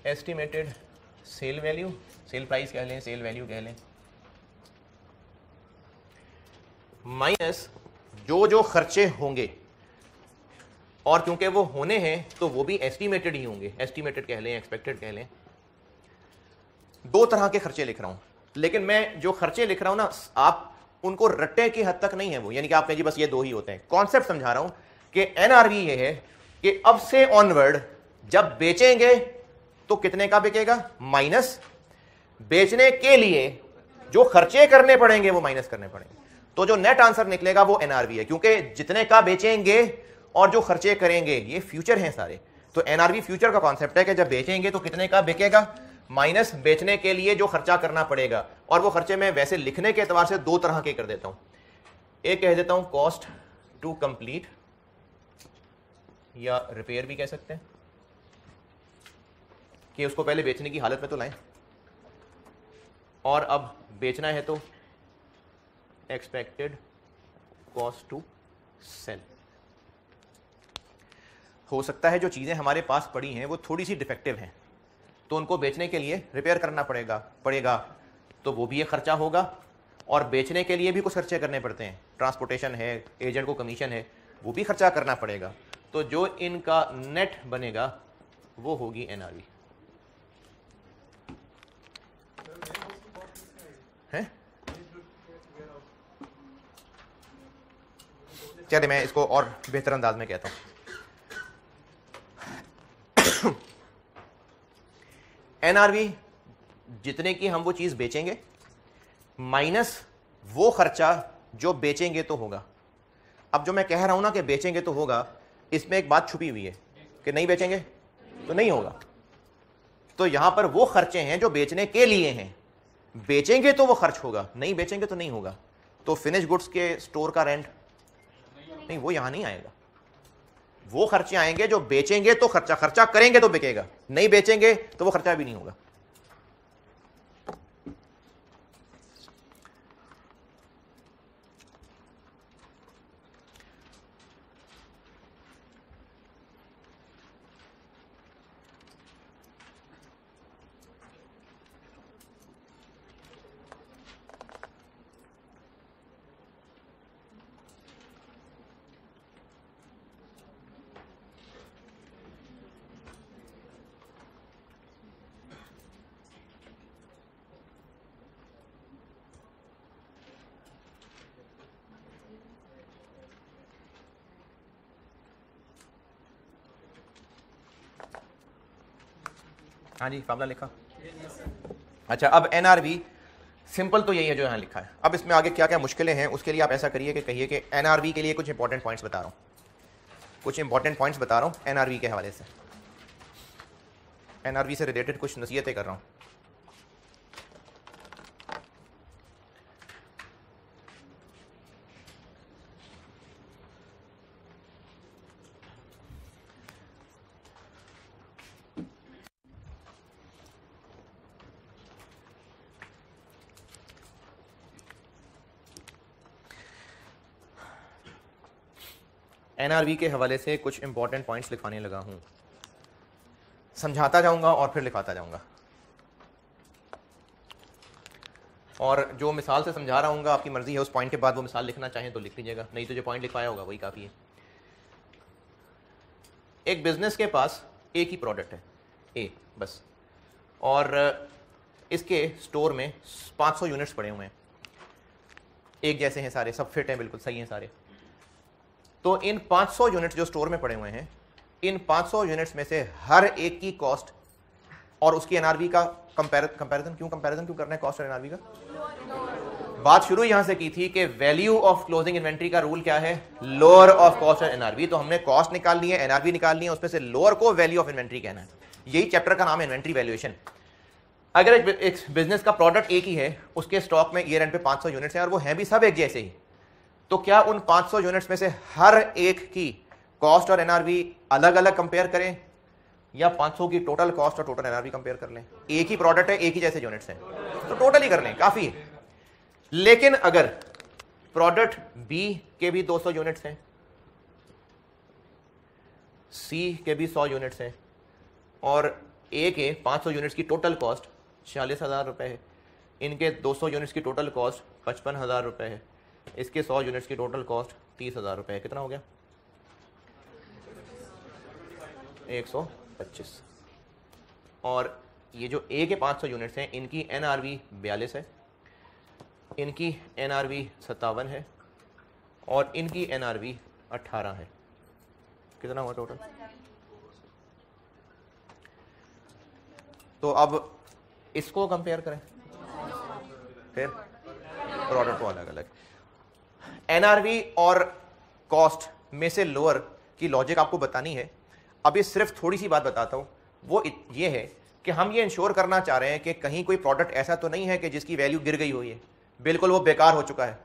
estimated cell value, sale price कह लें, सेल वैल्यू कह लें, माइनस जो जो खर्चे होंगे, और क्योंकि वो होने हैं तो वो भी एस्टिमेटेड ही होंगे। एस्टिमेटेड कह लें, एक्सपेक्टेड कह लें। दो तरह के खर्चे लिख रहा हूं, लेकिन मैं जो खर्चे लिख रहा हूं ना, आप उनको रट्टे की हद तक नहीं है वो, यानी कि आपने जी बस ये दो ही होते हैं। कॉन्सेप्ट समझा रहा हूं कि एनआरवी ये है कि अब से ऑनवर्ड जब बेचेंगे तो कितने का बिकेगा, माइनस बेचने के लिए जो खर्चे करने पड़ेंगे वो माइनस करने पड़ेंगे। तो जो नेट आंसर निकलेगा वो एनआरवी है, क्योंकि जितने का बेचेंगे और जो खर्चे करेंगे ये फ्यूचर हैं सारे। तो एनआरवी फ्यूचर का कॉन्सेप्ट है कि जब बेचेंगे तो कितने का बिकेगा, माइनस बेचने के लिए जो खर्चा करना पड़ेगा। और वो खर्चे मैं वैसे लिखने के एतबार से दो तरह के कर देता हूं। एक कह देता हूं कॉस्ट टू कंप्लीट, या रिपेयर भी कह सकते हैं, कि उसको पहले बेचने की हालत में तो लाएं और अब बेचना है तो एक्सपेक्टेड कॉस्ट टू सेल। हो सकता है जो चीजें हमारे पास पड़ी हैं वो थोड़ी सी डिफेक्टिव हैं, तो उनको बेचने के लिए रिपेयर करना पड़ेगा, तो वो भी एक खर्चा होगा। और बेचने के लिए भी कुछ खर्चे करने पड़ते हैं, ट्रांसपोर्टेशन है, एजेंट को कमीशन है, वो भी खर्चा करना पड़ेगा। तो जो इनका नेट बनेगा वो होगी एनआरवी। है चलिए मैं इसको और बेहतर अंदाज में कहता हूं। एनआरवी जितने की हम वो चीज बेचेंगे माइनस वो खर्चा जो बेचेंगे तो होगा। अब जो मैं कह रहा हूं ना कि बेचेंगे तो होगा, इसमें एक बात छुपी हुई है कि नहीं बेचेंगे तो नहीं होगा। तो यहां पर वो खर्चे हैं जो बेचने के लिए हैं, बेचेंगे तो वो खर्च होगा, नहीं बेचेंगे तो नहीं होगा। तो फिनिश गुड्स के स्टोर का रेंट नहीं, वो यहां नहीं आएगा। वो खर्चे आएंगे जो बेचेंगे तो खर्चा करेंगे तो बिकेगा, नहीं बेचेंगे तो वो खर्चा भी नहीं होगा। हाँ जी, फार्मूला लिखा। अच्छा, अब एनआरवी सिंपल तो यही है जो यहाँ लिखा है। अब इसमें आगे क्या क्या मुश्किलें हैं उसके लिए आप ऐसा करिए कि कहिए कि एनआरवी के लिए कुछ इंपॉर्टेंट पॉइंट्स बता रहा हूँ, कुछ इंपॉर्टेंट पॉइंट्स बता रहा हूँ एनआरवी के हवाले से, एनआरवी से रिलेटेड कुछ नसीहतें कर रहा हूँ। एनआरवी के हवाले से कुछ इंपॉर्टेंट पॉइंट्स लिखवाने लगा हूं, समझाता जाऊंगा और फिर लिखाता जाऊंगा, और जो मिसाल से समझा रहा हूँ आपकी मर्जी है, उस पॉइंट के बाद वो मिसाल लिखना चाहें तो लिख लीजिएगा, नहीं तो जो पॉइंट लिखवाया होगा वही काफ़ी है। एक बिजनेस के पास एक ही प्रोडक्ट है, ए बस, और इसके स्टोर में 500 यूनिट्स पड़े हुए हैं, एक जैसे हैं सारे, सब फिट हैं, बिल्कुल सही हैं सारे। तो इन 500 यूनिट्स जो स्टोर में पड़े हुए हैं, इन 500 यूनिट्स में से हर एक की कॉस्ट और उसकी एनआरवी का कंपैरिजन क्यों करना है कॉस्ट और एनआरवी का? बात शुरू यहां से की थी कि वैल्यू ऑफ क्लोजिंग इन्वेंट्री का रूल क्या है? लोअर ऑफ कॉस्ट और एनआरवी। तो हमने कॉस्ट निकाल ली है, एनआरवी निकाल ली है, उसमें से लोअर को वैल्यू ऑफ इन्वेंट्री कहना है। यही चैप्टर का नाम है इन्वेंट्री वैल्यूएशन। अगर एक बिजनेस का प्रोडक्ट एक ही है, उसके स्टॉक में ईयर एंड पे 500 यूनिट्स हैं और वो हैं भी सब एक जैसे ही, तो क्या उन 500 यूनिट्स में से हर एक की कॉस्ट और एनआरवी अलग अलग कंपेयर करें, या 500 की टोटल कॉस्ट और टोटल एनआरवी कंपेयर कर लें? एक ही प्रोडक्ट है, एक ही जैसे यूनिट्स हैं, तो टोटल ही कर लें, काफी है। लेकिन अगर प्रोडक्ट बी के भी 200 यूनिट्स हैं, सी के भी 100 यूनिट्स हैं, और ए के 500 यूनिट्स की टोटल कॉस्ट 40,000 रुपए है, इनके 200 यूनिट्स की टोटल कॉस्ट 55,000 रुपए है, इसके 100 यूनिट्स की टोटल कॉस्ट 30,000 रुपए है। कितना हो गया? 125। और ये जो ए के 500 यूनिट्स हैं, इनकी एनआरवी 42 है, इनकी एनआरवी 57 है, और इनकी एनआरवी 18 है। कितना हुआ टोटल? तो अब इसको कंपेयर करें, फिर प्रोडक्ट को अलग अलग। एनआरवी और कॉस्ट में से लोअर की लॉजिक आपको बतानी है। अभी सिर्फ थोड़ी सी बात बताता हूं, वो ये है कि हम ये इंश्योर करना चाह रहे हैं कि कहीं कोई प्रोडक्ट ऐसा तो नहीं है कि जिसकी वैल्यू गिर गई हुई है, बिल्कुल वो बेकार हो चुका है।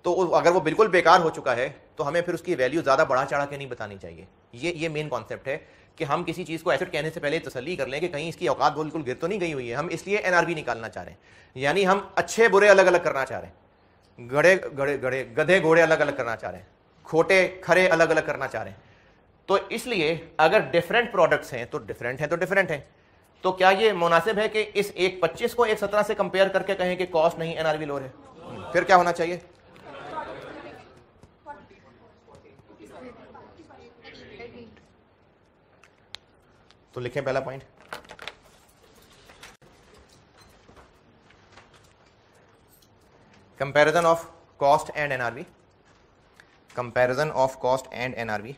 तो अगर वो बिल्कुल बेकार हो चुका है तो हमें फिर उसकी वैल्यू ज्यादा बढ़ा चढ़ा के नहीं बतानी चाहिए। ये मेन कॉन्सेप्ट है कि हम किसी चीज को एसेट कहने से पहले तसल्ली कर लें कि कहीं इसकी औकात बिल्कुल गिर तो नहीं गई हुई है। हम इसलिए एनआरवी निकालना चाह रहे हैं, यानी हम अच्छे बुरे अलग अलग करना चाह रहे हैं, गधे घोड़े अलग अलग करना चाह रहे हैं, खोटे खरे अलग अलग करना चाह रहे हैं। तो इसलिए अगर डिफरेंट प्रोडक्ट्स हैं तो डिफरेंट हैं। तो क्या ये मुनासिब है कि इस एक 25 को एक 17 से कंपेयर करके कहें कि कॉस्ट नहीं एनआरवी लोअर है? फिर क्या होना चाहिए? तो लिखें पहला point, comparison of cost and NRV, comparison of cost and NRV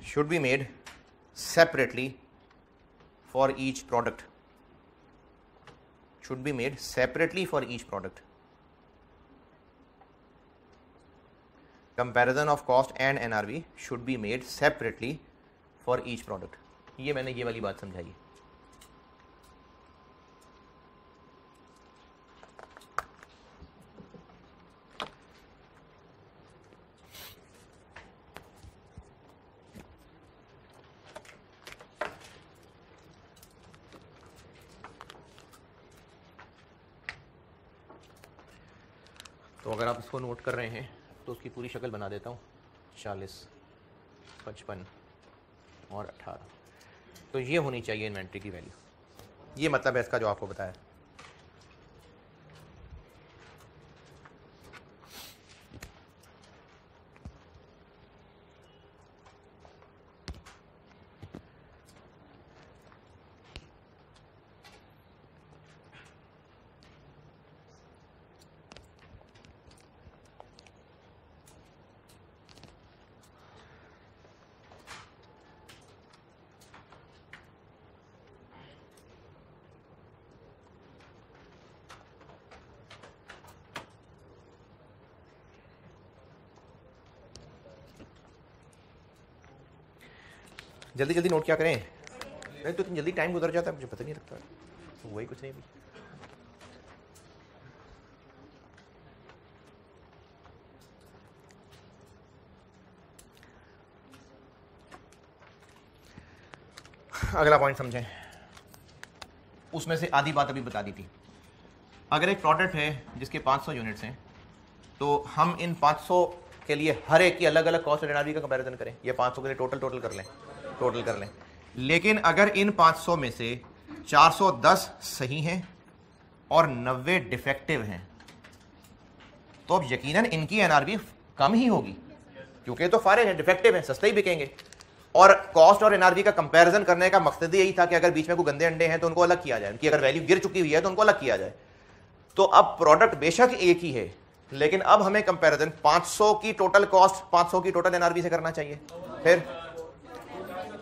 should be made separately for each product, should be made separately for each product. Comparison of cost and NRV should be made separately for each product. ये मैंने ये वाली बात समझाई। तो अगर आप इसको नोट कर रहे हैं तो उसकी पूरी शक्ल बना देता हूँ। 40, 55 और 18, तो ये होनी चाहिए इन्वेंट्री की वैल्यू। ये मतलब है इसका जो आपको बताया। जल्दी जल्दी नोट क्या करें, अरे तो जल्दी टाइम गुजर जाता है, मुझे पता नहीं लगता, तो वही कुछ नहीं भी। अगला पॉइंट समझें, उसमें से आधी बात अभी बता दी थी। अगर एक प्रोडक्ट है जिसके 500 यूनिट्स हैं, तो हम इन 500 के लिए हर एक की अलग अलग कॉस्ट और एनआरवी का कंपैरिजन करें। ये 500 के लिए टोटल कर लें। लेकिन अगर इन 500 में से 410 सही हैं और 90 डिफेक्टिव हैं, तो अब यकीनन इनकी एनआरवी कम ही होगी, क्योंकि तो फारे हैं, डिफेक्टिव हैं, सस्ते ही बिकेंगे। और कॉस्ट और एनआरवी का कंपैरिजन करने का मकसद यही था कि अगर बीच में कोई गंदे अंडे हैं तो उनको अलग किया जाए, उनकी अगर वैल्यू गिर चुकी हुई है तो उनको अलग किया जाए। तो अब प्रोडक्ट बेशक एक ही है, लेकिन अब हमें कंपैरिजन 500 की टोटल कॉस्ट 500 की टोटल एनआरवी से करना चाहिए। फिर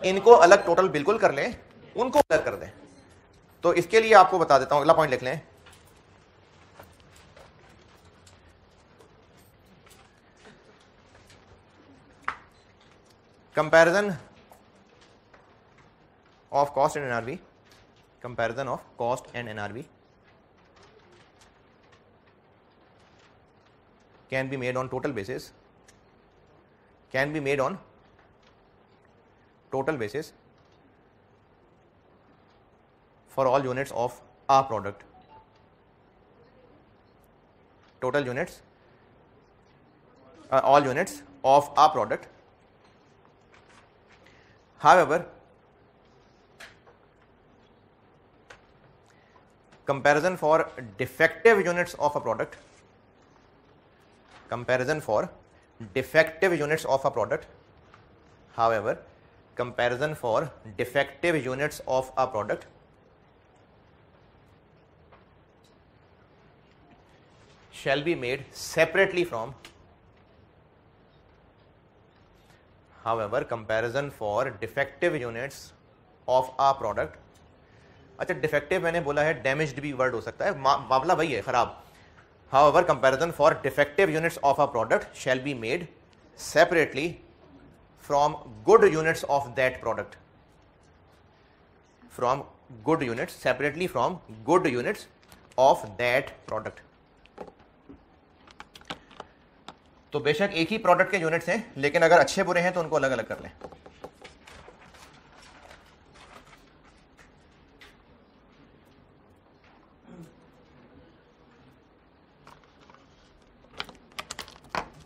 इनको अलग टोटल बिल्कुल कर लें, उनको अलग कर दें। तो इसके लिए आपको बता देता हूं, अगला पॉइंट लिख लें। Comparison of cost and NRV, comparison of cost and NRV can be made on total basis, for all units of a product, all units of a product. However, comparison for defective units of a product, however, comparison for defective units of a product shall be made separately from, however, comparison for defective units of a product, अच्छा डिफेक्टिव मैंने बोला है, डैमेज्ड भी वर्ड हो सकता है, मामला वही है, खराब। However, comparison for defective units of a product shall be made separately from good units of that product. Separately from good units of that product. तो बेशक एक ही प्रोडक्ट के यूनिट्स हैं, लेकिन अगर अच्छे बुरे हैं तो उनको अलग अलग कर लें।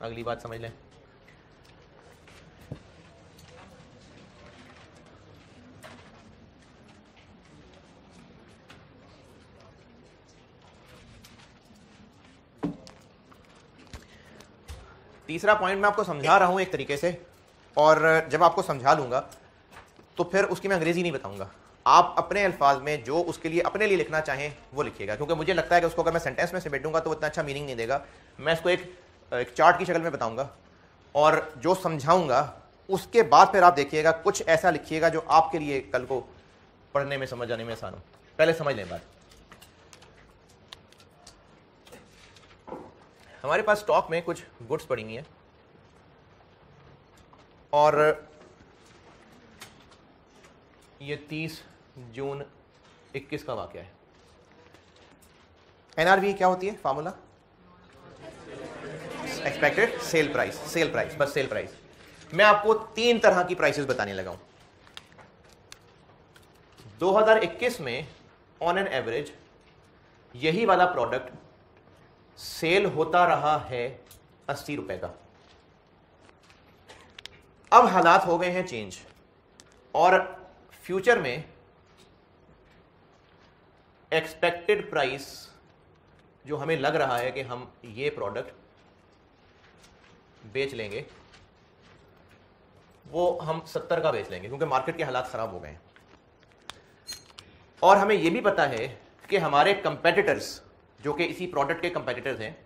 अगली बात समझ लें। तीसरा पॉइंट मैं आपको समझा रहा हूं एक तरीके से, और जब आपको समझा लूंगा तो फिर उसकी मैं अंग्रेजी नहीं बताऊंगा। आप अपने अल्फाज में जो उसके लिए अपने लिए लिखना चाहें वो लिखिएगा, क्योंकि मुझे लगता है कि उसको अगर मैं सेंटेंस में समेटूंगा तो उतना अच्छा मीनिंग नहीं देगा। मैं इसको एक चार्ट की शक्ल में बताऊंगा, और जो समझाऊंगा उसके बाद फिर आप देखिएगा कुछ ऐसा लिखिएगा जो आपके लिए कल को पढ़ने में समझ आने में आसान हो। पहले समझ लें बात। हमारे पास स्टॉक में कुछ गुड्स पड़ी हुई है, और ये 30 जून 21 का वाकया है। एनआरवी क्या होती है फार्मूला? एक्सपेक्टेड सेल प्राइस, बस सेल प्राइस। मैं आपको 3 तरह की प्राइसेस बताने लगा हूं। 2021 में ऑन एन एवरेज यही वाला प्रोडक्ट सेल होता रहा है 80 रुपए का। अब हालात हो गए हैं चेंज, और फ्यूचर में एक्सपेक्टेड प्राइस जो हमें लग रहा है कि हम ये प्रोडक्ट बेच लेंगे, वो हम 70 का बेच लेंगे, क्योंकि मार्केट के हालात खराब हो गए हैं। और हमें यह भी पता है कि हमारे कंपेटिटर्स जो कि इसी प्रोडक्ट के कंपेटिटर्स हैं,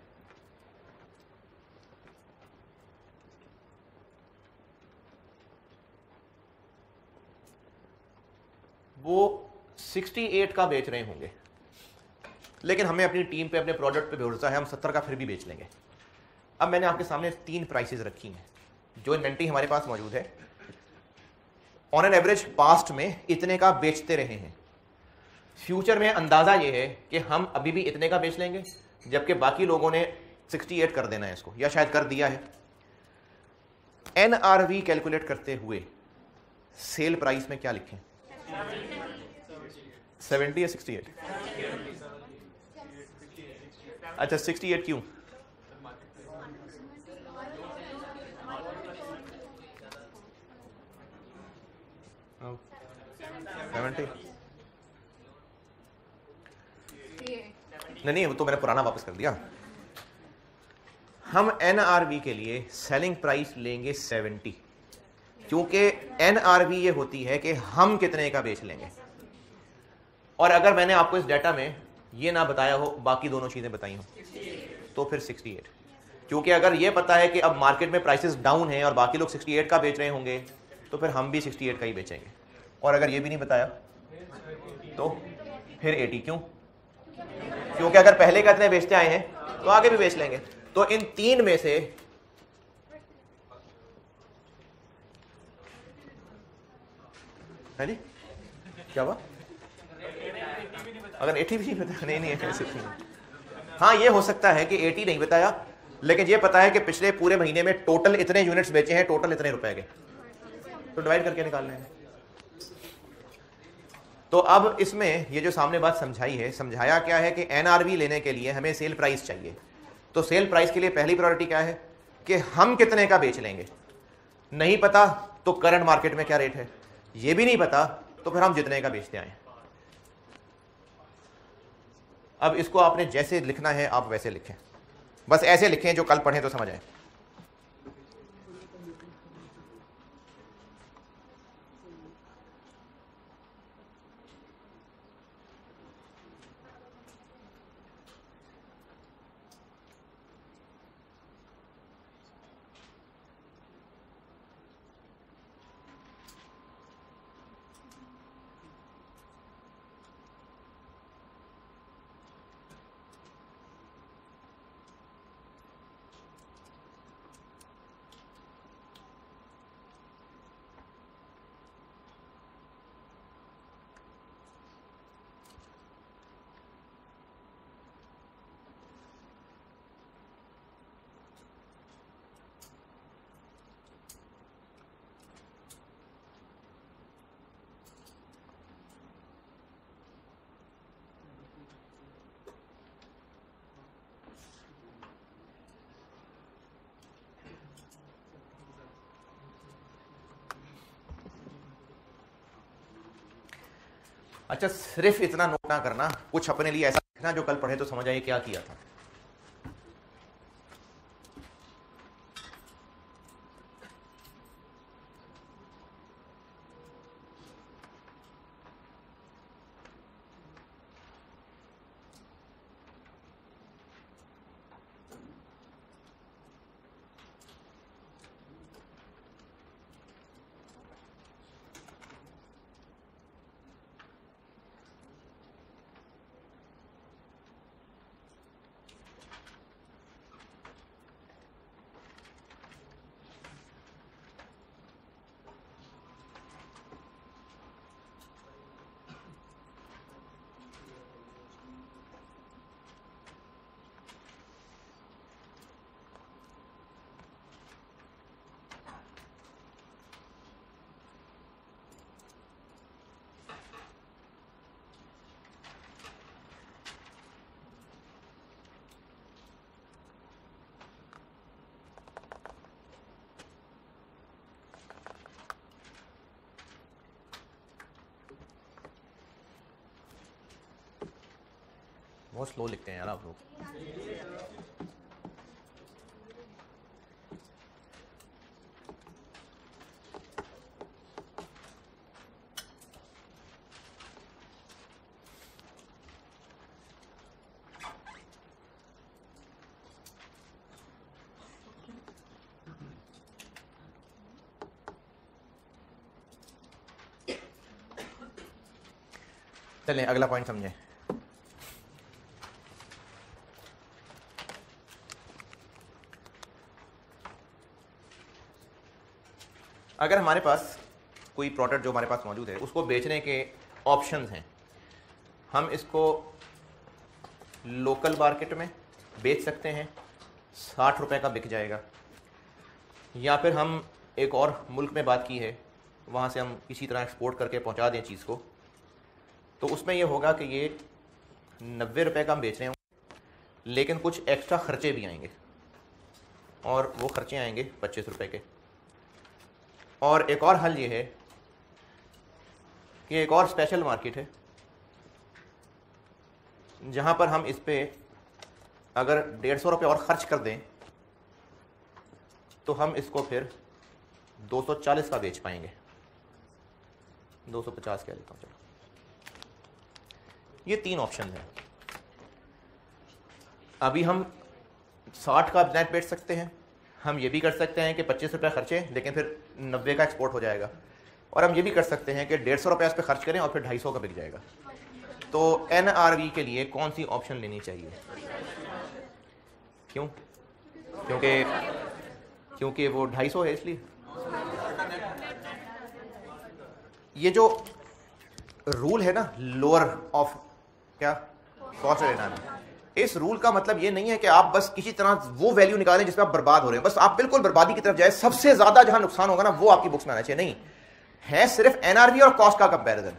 वो 68 का बेच रहे होंगे, लेकिन हमें अपनी टीम पे, अपने प्रोडक्ट पे भरोसा है, हम 70 का फिर भी बेच लेंगे। अब मैंने आपके सामने 3 प्राइसेस रखी हैं जो इन्वेंट्री हमारे पास मौजूद है, ऑन एन एवरेज पास्ट में इतने का बेचते रहे हैं। फ्यूचर में अंदाजा ये है कि हम अभी भी इतने का बेच लेंगे, जबकि बाकी लोगों ने 68 कर देना है इसको, या शायद कर दिया है। एनआरवी कैलकुलेट करते हुए सेल प्राइस में क्या लिखें? 70 या 68? अच्छा 68 क्यों? नहीं, वो तो मैंने पुराना वापस कर दिया। हम एनआरवी के लिए सेलिंग प्राइस लेंगे 70, क्योंकि एनआरवी ये होती है कि हम कितने का बेच लेंगे। और अगर मैंने आपको इस डाटा में ये ना बताया हो, बाकी दोनों चीजें बताई हो, तो फिर 68। क्योंकि अगर ये पता है कि अब मार्केट में प्राइसेस डाउन हैं और बाकी लोग 68 का बेच रहे होंगे, तो फिर हम भी 68 का ही बेचेंगे। और अगर ये भी नहीं बताया तो फिर 80। क्यों? क्योंकि अगर पहले का इतने बेचते आए हैं तो आगे भी बेच लेंगे। तो इन तीन में से है जी क्या हुआ? अगर 80 भी नहीं बताया, नहीं हाँ ये हो सकता है कि 80 नहीं बताया, लेकिन ये पता है कि पिछले पूरे महीने में टोटल इतने यूनिट्स बेचे हैं, टोटल इतने रुपए के, तो डिवाइड करके निकालने हैं। तो अब इसमें ये जो सामने बात समझाई है, समझाया क्या है कि एनआरवी लेने के लिए हमें सेल प्राइस चाहिए। तो सेल प्राइस के लिए पहली प्रायोरिटी क्या है कि हम कितने का बेच लेंगे। नहीं पता तो करंट मार्केट में क्या रेट है, ये भी नहीं पता तो फिर हम जितने का बेचते आए। अब इसको आपने जैसे लिखना है आप वैसे लिखें, बस ऐसे लिखें जो कल पढ़ें तो समझ आए। अच्छा सिर्फ इतना नोट ना करना, कुछ अपने लिए ऐसा लिखना जो कल पढ़े तो समझ आए क्या किया था। बहुत स्लो लिखते हैं यार आप लोग। चलें अगला पॉइंट समझें। अगर हमारे पास कोई प्रोडक्ट जो हमारे पास मौजूद है उसको बेचने के ऑप्शंस हैं। हम इसको लोकल मार्केट में बेच सकते हैं, 60 रुपये का बिक जाएगा, या फिर हम एक और मुल्क में बात की है, वहाँ से हम किसी तरह एक्सपोर्ट करके पहुँचा दें चीज़ को, तो उसमें ये होगा कि ये 90 रुपये का हम बेच रहे हों, लेकिन कुछ एक्स्ट्रा ख़र्चे भी आएंगे, और वो ख़र्चे आएंगे 25 रुपये के। और एक और हल ये है कि एक और स्पेशल मार्केट है जहाँ पर हम इस पे अगर 150 रुपये और ख़र्च कर दें तो हम इसको फिर 240 का बेच पाएंगे, 250 कह लेता हूँ चलो। ये 3 ऑप्शन हैं। अभी हम 60 का नेट बेच सकते हैं, हम ये भी कर सकते हैं कि 25 रुपये खर्चे लेकिन फिर 90 का एक्सपोर्ट हो जाएगा, और हम ये भी कर सकते हैं कि 150 रुपये इस पर खर्च करें और फिर 250 का बिक जाएगा। तो NRV के लिए कौन सी ऑप्शन लेनी चाहिए? क्यों? क्योंकि वो 250 है इसलिए। ये जो रूल है ना, लोअर ऑफ क्या कॉस्ट ऑफ NRV, इस रूल का मतलब ये नहीं है कि आप बस किसी तरह वो वैल्यू निकालें जिसमें आप बर्बाद हो रहे हैं, बस आप बिल्कुल बर्बादी की तरफ जाए, सबसे ज्यादा जहां नुकसान होगा ना वो आपकी बुक्स में आना चाहिए। नहीं है, सिर्फ NRV और कॉस्ट का कंपैरिजन।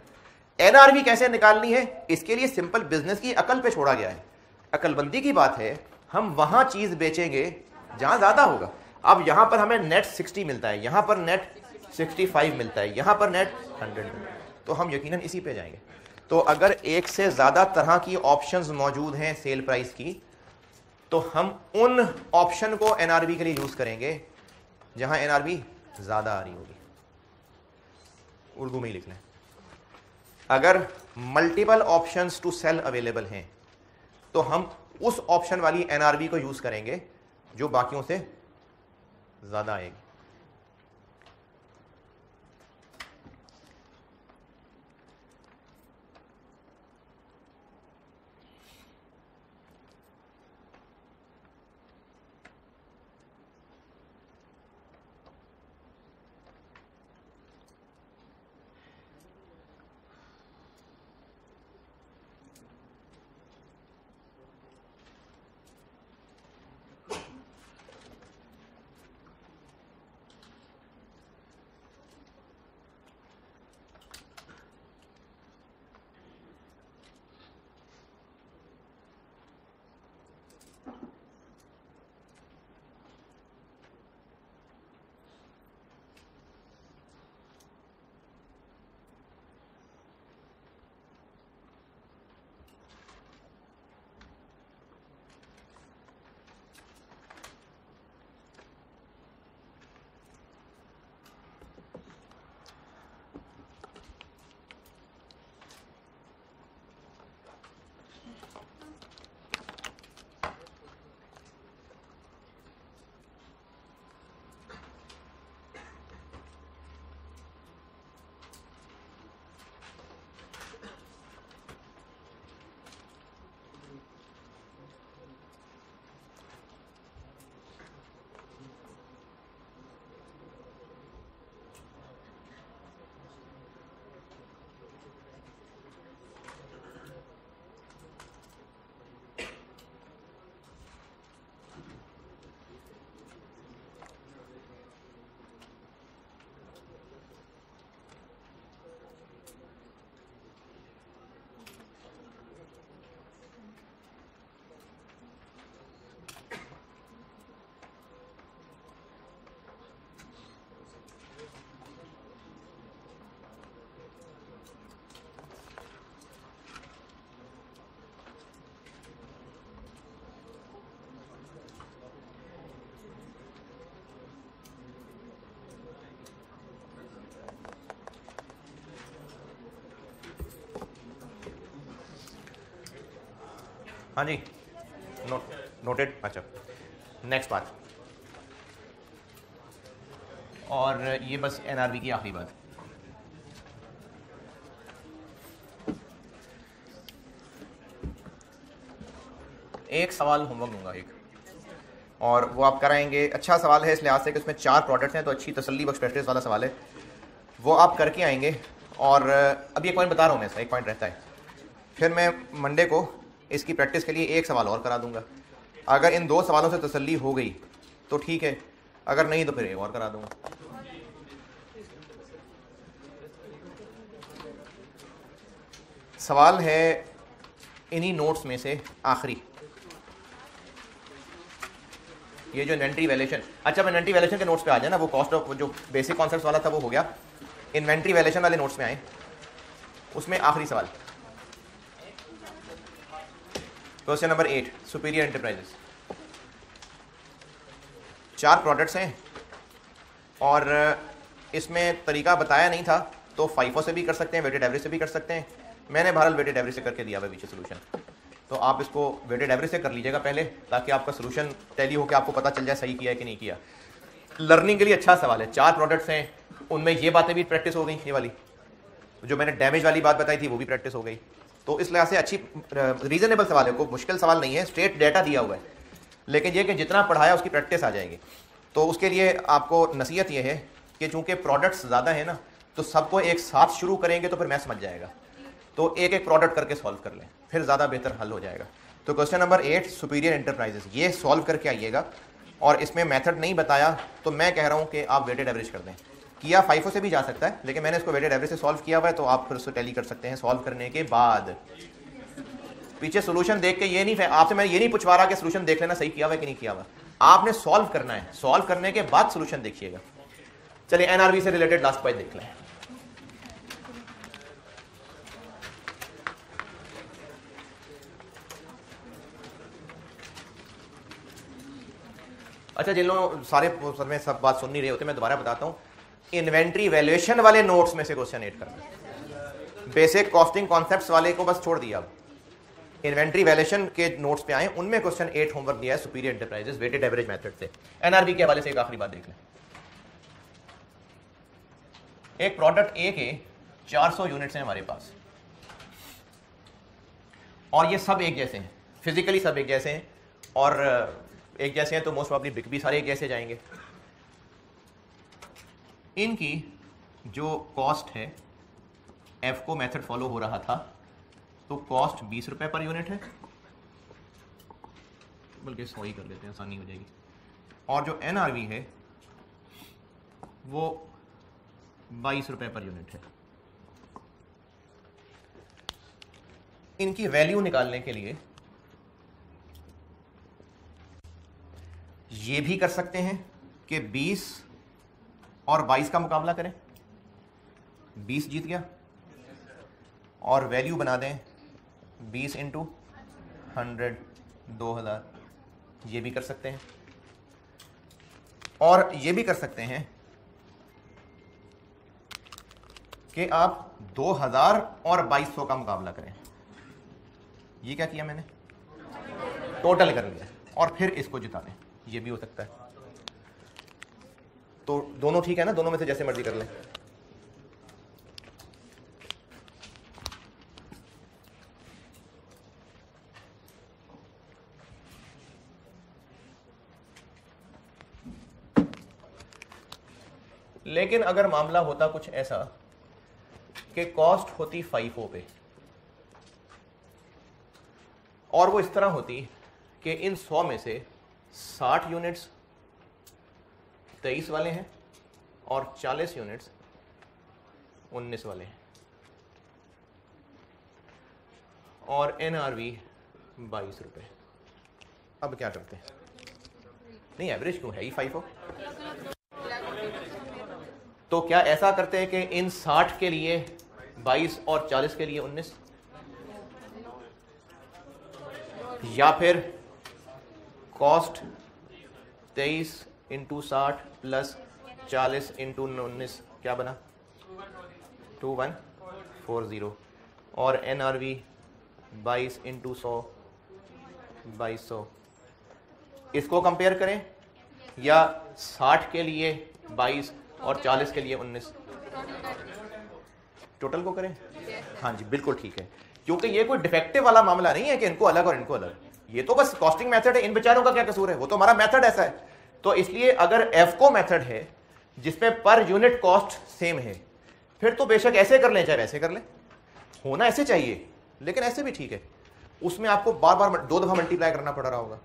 NRV कैसे निकालनी है, इसके लिए सिंपल बिजनेस की अकल पे छोड़ा गया है। अकलमंदी की बात है, हम वहां चीज बेचेंगे जहां ज्यादा होगा। अब यहां पर हमें नेट 60 मिलता है, यहां पर नेट 65 मिलता है, यहां पर नेट 100 मिलता है, तो हम यकीनन इसी पे जाएंगे। तो अगर एक से ज्यादा तरह की ऑप्शंस मौजूद हैं सेल प्राइस की, तो हम उन ऑप्शन को NRV के लिए यूज करेंगे जहां NRV ज्यादा आ रही होगी। उर्दू में ही लिख लें, अगर multiple options to sell available हैं तो हम उस ऑप्शन वाली NRV को यूज करेंगे जो बाकियों से ज्यादा आएगी। हाँ जी, नोटेड। अच्छा, नेक्स्ट बात, और ये बस NRV की आखिरी बात। एक सवाल होमवर्क दूंगा एक, और वो आप कराएंगे। अच्छा सवाल है इस लिहाज से कि उसमें 4 प्रोडक्ट्स हैं, तो अच्छी तसल्ली बख्श प्रेस्टेज वाला सवाल है। वो आप करके आएंगे। और अभी एक पॉइंट बता रहा हूँ मैं, इसका एक पॉइंट रहता है। फिर मैं मंडे को इसकी प्रैक्टिस के लिए एक सवाल और करा दूंगा। अगर इन 2 सवालों से तसल्ली हो गई तो ठीक है, अगर नहीं तो फिर एक और करा दूंगा। सवाल है इन्हीं नोट्स में से आखिरी, ये जो इन्वेंट्री वैल्यूएशन। अच्छा, अब इन्वेंट्री वैल्यूएशन के नोट्स पे आ जाए ना, वो कॉस्ट ऑफ जो बेसिक कॉन्सेप्ट वाला था वो हो गया, इन्वेंट्री वैल्यूएशन वाले नोट्स में आए, उसमें आखिरी सवाल question number 8, superior enterprises. 4 products हैं और इसमें तरीका बताया नहीं था, तो फाइफो से भी कर सकते हैं, वेटेड एवरेज से भी कर सकते हैं। मैंने बहरहाल वेटेड एवरेज से करके दिया हुआ पीछे सोल्यूशन, तो आप इसको वेटेड एवरेज से कर लीजिएगा पहले, ताकि आपका सोल्यूशन टैली हो के आपको पता चल जाए सही किया है कि नहीं किया। लर्निंग के लिए अच्छा सवाल है। 4 प्रोडक्ट्स हैं, उनमें ये बातें भी प्रैक्टिस हो गई, ये वाली जो मैंने डैमेज वाली बात बताई थी वो भी प्रैक्टिस हो गई। तो इस लिहाज से अच्छी रीजनेबल सवाल है, कोई मुश्किल सवाल नहीं है, स्ट्रेट डेटा दिया हुआ है, लेकिन ये कि जितना पढ़ाया उसकी प्रैक्टिस आ जाएगी। तो उसके लिए आपको नसीहत ये है कि चूंकि प्रोडक्ट्स ज़्यादा है ना, तो सबको एक साथ शुरू करेंगे तो फिर मैं समझ जाएगा, तो एक एक प्रोडक्ट करके सॉल्व कर लें, फिर ज़्यादा बेहतर हल हो जाएगा। तो क्वेश्चन नंबर 8, सुपीरियर एंटरप्राइजेस, ये सॉल्व करके आइएगा। और इसमें मेथड नहीं बताया तो मैं कह रहा हूँ कि आप वेटेड एवरेज कर दें। किया फाइफो से भी जा सकता है, लेकिन मैंने इसको वेटेड एवरेज से सॉल्व किया हुआ है, तो आप फिर उसको टैली कर सकते हैं। सॉल्व करने के बाद पीछे सोल्यूशन देख के ये नहीं, आपसे मैं ये नहीं पूछवा रहा कि सोल्यूशन देख लेना सही किया हुआ है कि नहीं किया हुआ, आपने सॉल्व करना है, सॉल्व करने के बाद सोल्यूशन देखिएगा। चलिए एनआरवी से रिलेटेड लास्ट पॉइंट देख लें। अच्छा, जिन लोगों सारे में सब बात सुन नहीं रहे होते, मैं दोबारा बताता हूं, इन्वेंट्री वैल्यूएशन वाले नोट्स में से क्वेश्चन 8 करना, बेसिक कॉस्टिंग कॉन्सेप्ट्स वाले को बस छोड़ दिया। अब इन्वेंट्री वैल्यूएशन के नोट्स पे आए, उनमें क्वेश्चन 8 होमवर्क दिया है, superior enterprises weighted average method से। एनआरबी के हवाले से एक आखिरी बात देख लें। एक प्रोडक्ट ए के 400 यूनिट्स हैं हमारे पास, और ये सब एक जैसे हैं, फिजिकली सब एक जैसे हैं, और एक जैसे हैं तो मोस्ट प्रॉब्ली बिक भी सारे एक जैसे जाएंगे। इनकी जो कॉस्ट है, एफ को मेथड फॉलो हो रहा था, तो कॉस्ट 20 रुपए पर यूनिट है, बल्कि 100 ही कर लेते हैं, आसानी हो जाएगी। और जो एनआरवी है वो 22 रुपए पर यूनिट है। इनकी वैल्यू निकालने के लिए ये भी कर सकते हैं कि 20 और 22 का मुकाबला करें, 20 जीत गया, और वैल्यू बना दें 20 इंटू 100, 2000। ये भी कर सकते हैं, और ये भी कर सकते हैं कि आप 2000 और 2200 का मुकाबला करें। ये क्या किया मैंने, टोटल कर लिया, और फिर इसको जिता दें, ये भी हो सकता है। तो दोनों ठीक है ना, दोनों में से जैसे मर्जी कर लें। लेकिन अगर मामला होता कुछ ऐसा कि कॉस्ट होती फाइफो पे, और वो इस तरह होती कि इन 100 में से 60 यूनिट्स 23 वाले हैं और 40 यूनिट्स 19 वाले हैं, और एनआरवी 22 रुपए। अब क्या करते हैं, नहीं एवरेज क्यों है ही 5 हो, तो क्या ऐसा करते हैं कि इन 60 के लिए 22 और 40 के लिए 19, या फिर कॉस्ट 23 इंटू 60 प्लस 40 इंटू 19 क्या बना 2140, और एनआरवी 22 इंटू 100 2200। इसको कंपेयर करें, या 60 के लिए 22 और 40 के लिए 19, टोटल को करें। हाँ जी बिल्कुल ठीक है, क्योंकि ये कोई डिफेक्टिव वाला मामला नहीं है कि इनको अलग और इनको अलग, ये तो बस कॉस्टिंग मेथड है, इन बेचारों का क्या कसूर है, वो तो हमारा मेथड ऐसा है। तो इसलिए अगर एफको मेथड है जिसमें पर यूनिट कॉस्ट सेम है, फिर तो बेशक ऐसे कर लें चाहे वैसे कर लें, होना ऐसे चाहिए, लेकिन ऐसे भी ठीक है। उसमें आपको बार बार 2 दफा मल्टीप्लाई करना पड़ रहा होगा,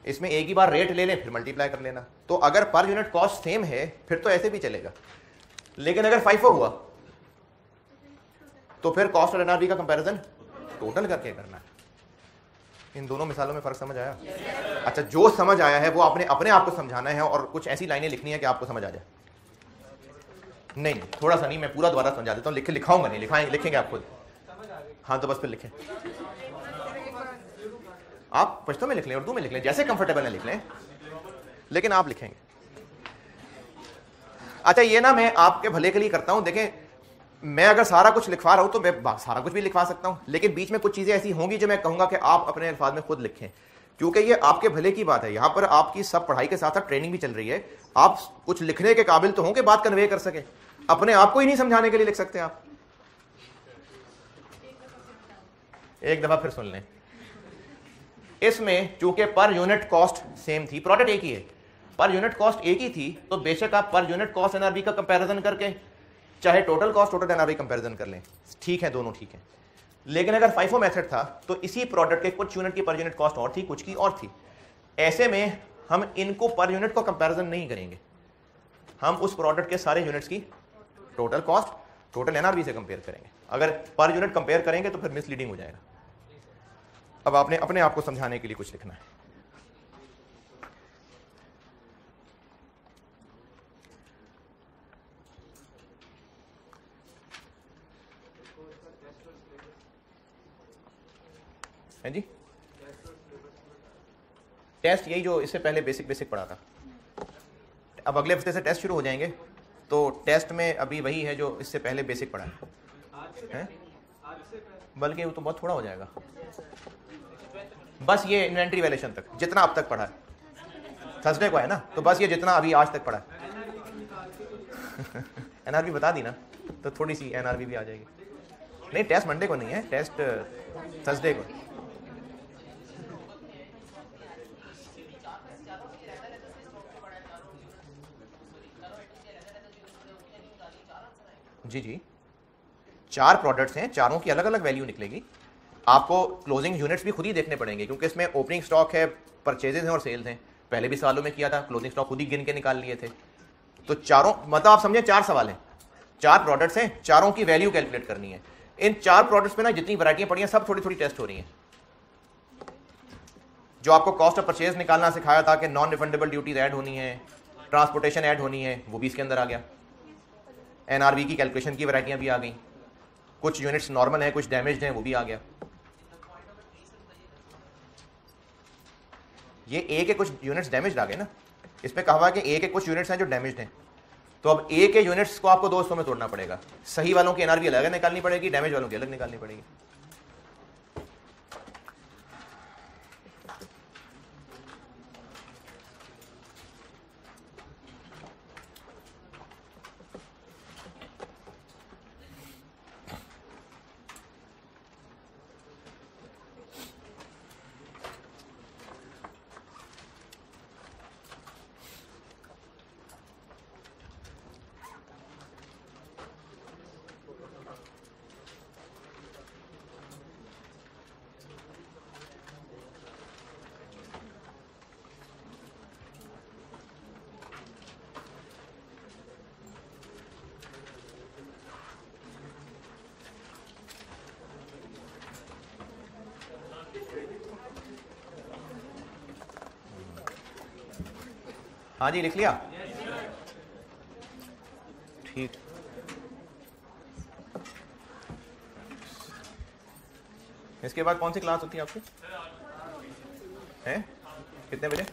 इसमें एक ही बार रेट ले लें फिर मल्टीप्लाई कर लेना। तो अगर पर यूनिट कॉस्ट सेम है फिर तो ऐसे भी चलेगा, लेकिन अगर FIFO हुआ तो फिर कॉस्ट और NRV का कंपैरिजन टोटल करके करना है। इन दोनों मिसालों में फर्क समझ आया? अच्छा, जो समझ आया है वो आपने अपने आप को समझाना है और कुछ ऐसी लाइनें लिखनी है कि आपको समझ आ जाए। नहीं, थोड़ा सा नहीं, मैं पूरा दोबारा समझा देता हूँ, लिखाऊंगा नहीं, लिखेंगे आप खुद। हाँ तो बस फिर लिखें, आप पश्तो में लिख लें, उर्दू में लिख लें, जैसे कंफर्टेबल है लिख लें, लेकिन आप लिखेंगे। अच्छा, ये ना मैं आपके भले के लिए करता हूं। देखें, मैं अगर सारा कुछ लिखवा रहा हूं तो मैं सारा कुछ भी लिखवा सकता हूं, लेकिन बीच में कुछ चीजें ऐसी होंगी जो मैं कहूंगा कि आप अपने अल्फाज में खुद लिखें, क्योंकि ये आपके भले की बात है। यहां पर आपकी सब पढ़ाई के साथ साथ ट्रेनिंग भी चल रही है। आप कुछ लिखने के काबिल तो हों कि बात कन्वे कर सके, अपने आप को ही नहीं समझाने के लिए लिख सकते आप। एक दफा फिर सुन लें। इसमें चूंकि पर यूनिट कॉस्ट सेम थी, प्रोडक्ट एक ही है, पर यूनिट कॉस्ट एक ही थी, तो बेशक आप पर यूनिट कॉस्ट NRV का कंपैरिजन करके चाहे total cost total NRV comparison कर लें, ठीक है, दोनों ठीक है। लेकिन अगर FIFO मेथड था तो इसी प्रोडक्ट के कुछ यूनिट की पर यूनिट कॉस्ट और थी, कुछ की और थी। ऐसे में हम इनको पर यूनिट को कंपैरिजन नहीं करेंगे, हम उस प्रोडक्ट के सारे यूनिट्स की टोटल कॉस्ट टोटल NRV से कंपेयर करेंगे। अगर पर यूनिट कंपेयर करेंगे तो फिर मिसलीडिंग हो जाएगा। अब आपने अपने आप को समझाने के लिए कुछ लिखना है। हैं जी, टेस्ट यही जो इससे पहले बेसिक पढ़ा था। अब अगले हफ्ते से टेस्ट शुरू हो जाएंगे, तो टेस्ट में अभी वही है जो इससे पहले बेसिक पढ़ा है, बल्कि वो तो बहुत थोड़ा हो जाएगा। बस ये इन्वेंट्री वैल्यूएशन तक जितना अब तक पढ़ा है, थर्सडे को है ना, तो बस ये जितना अभी आज तक पढ़ा है। NRV बता दी ना, तो थोड़ी सी NRV भी आ जाएगी। नहीं, टेस्ट मंडे को नहीं है, टेस्ट थर्सडे को। जी जी, 4 प्रोडक्ट्स हैं, चारों की अलग अलग वैल्यू निकलेगी। आपको क्लोजिंग यूनिट्स भी खुद ही देखने पड़ेंगे, क्योंकि इसमें ओपनिंग स्टॉक है, परचेजेस हैं और सेल्स हैं। पहले भी सालों में किया था, क्लोजिंग स्टॉक खुद ही गिन के निकाल लिए थे। तो चारों, मतलब आप समझे 4 सवाल हैं, 4 प्रोडक्ट्स हैं, चारों की वैल्यू कैलकुलेट करनी है। इन 4 प्रोडक्ट्स में ना जितनी वैरायटियां पड़ी हैं सब थोड़ी थोड़ी टेस्ट हो रही हैं। जो आपको कॉस्ट ऑफ परचेज निकालना सिखाया था कि नॉन रिफंडेबल ड्यूटीज ऐड होनी है, ट्रांसपोर्टेशन ऐड होनी है, वो भी इसके अंदर आ गया। NRV की कैलकुलेशन की वैरायटियां भी आ गई, कुछ यूनिट्स नॉर्मल हैं, कुछ डैमेज्ड हैं, वो भी आ गया। ये A के कुछ यूनिट्स डैमेज्ड आ गए ना, इसमें कहा हुआ कि A के कुछ यूनिट्स हैं जो डैमेज्ड हैं, तो अब A के यूनिट्स को आपको 2 हिस्सों में तोड़ना पड़ेगा। सही वालों की NRV अलग निकालनी पड़ेगी, डैमेज वालों की अलग निकालनी पड़ेगी। हाँ जी, लिख लिया, ठीक। इसके बाद कौन सी क्लास होती है आपकी? हैं? कितने बजे?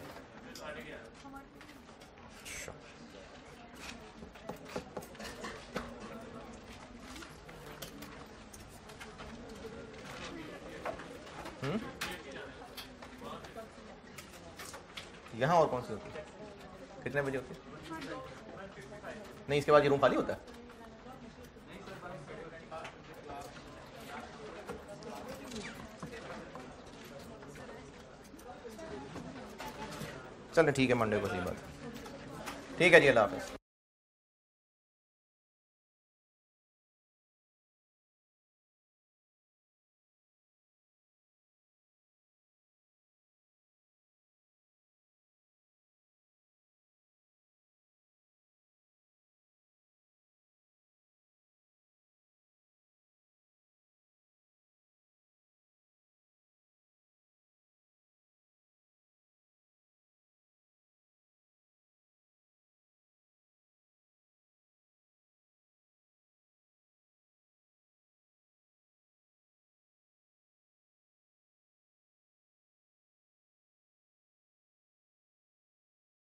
यहाँ और कौन सी होती है? कितने बजे होती है? नहीं, इसके बाद ये रूम खाली होता है? चलो ठीक है, मंडे को सही बात। ठीक है जी, अल्लाह हाफ़िज़।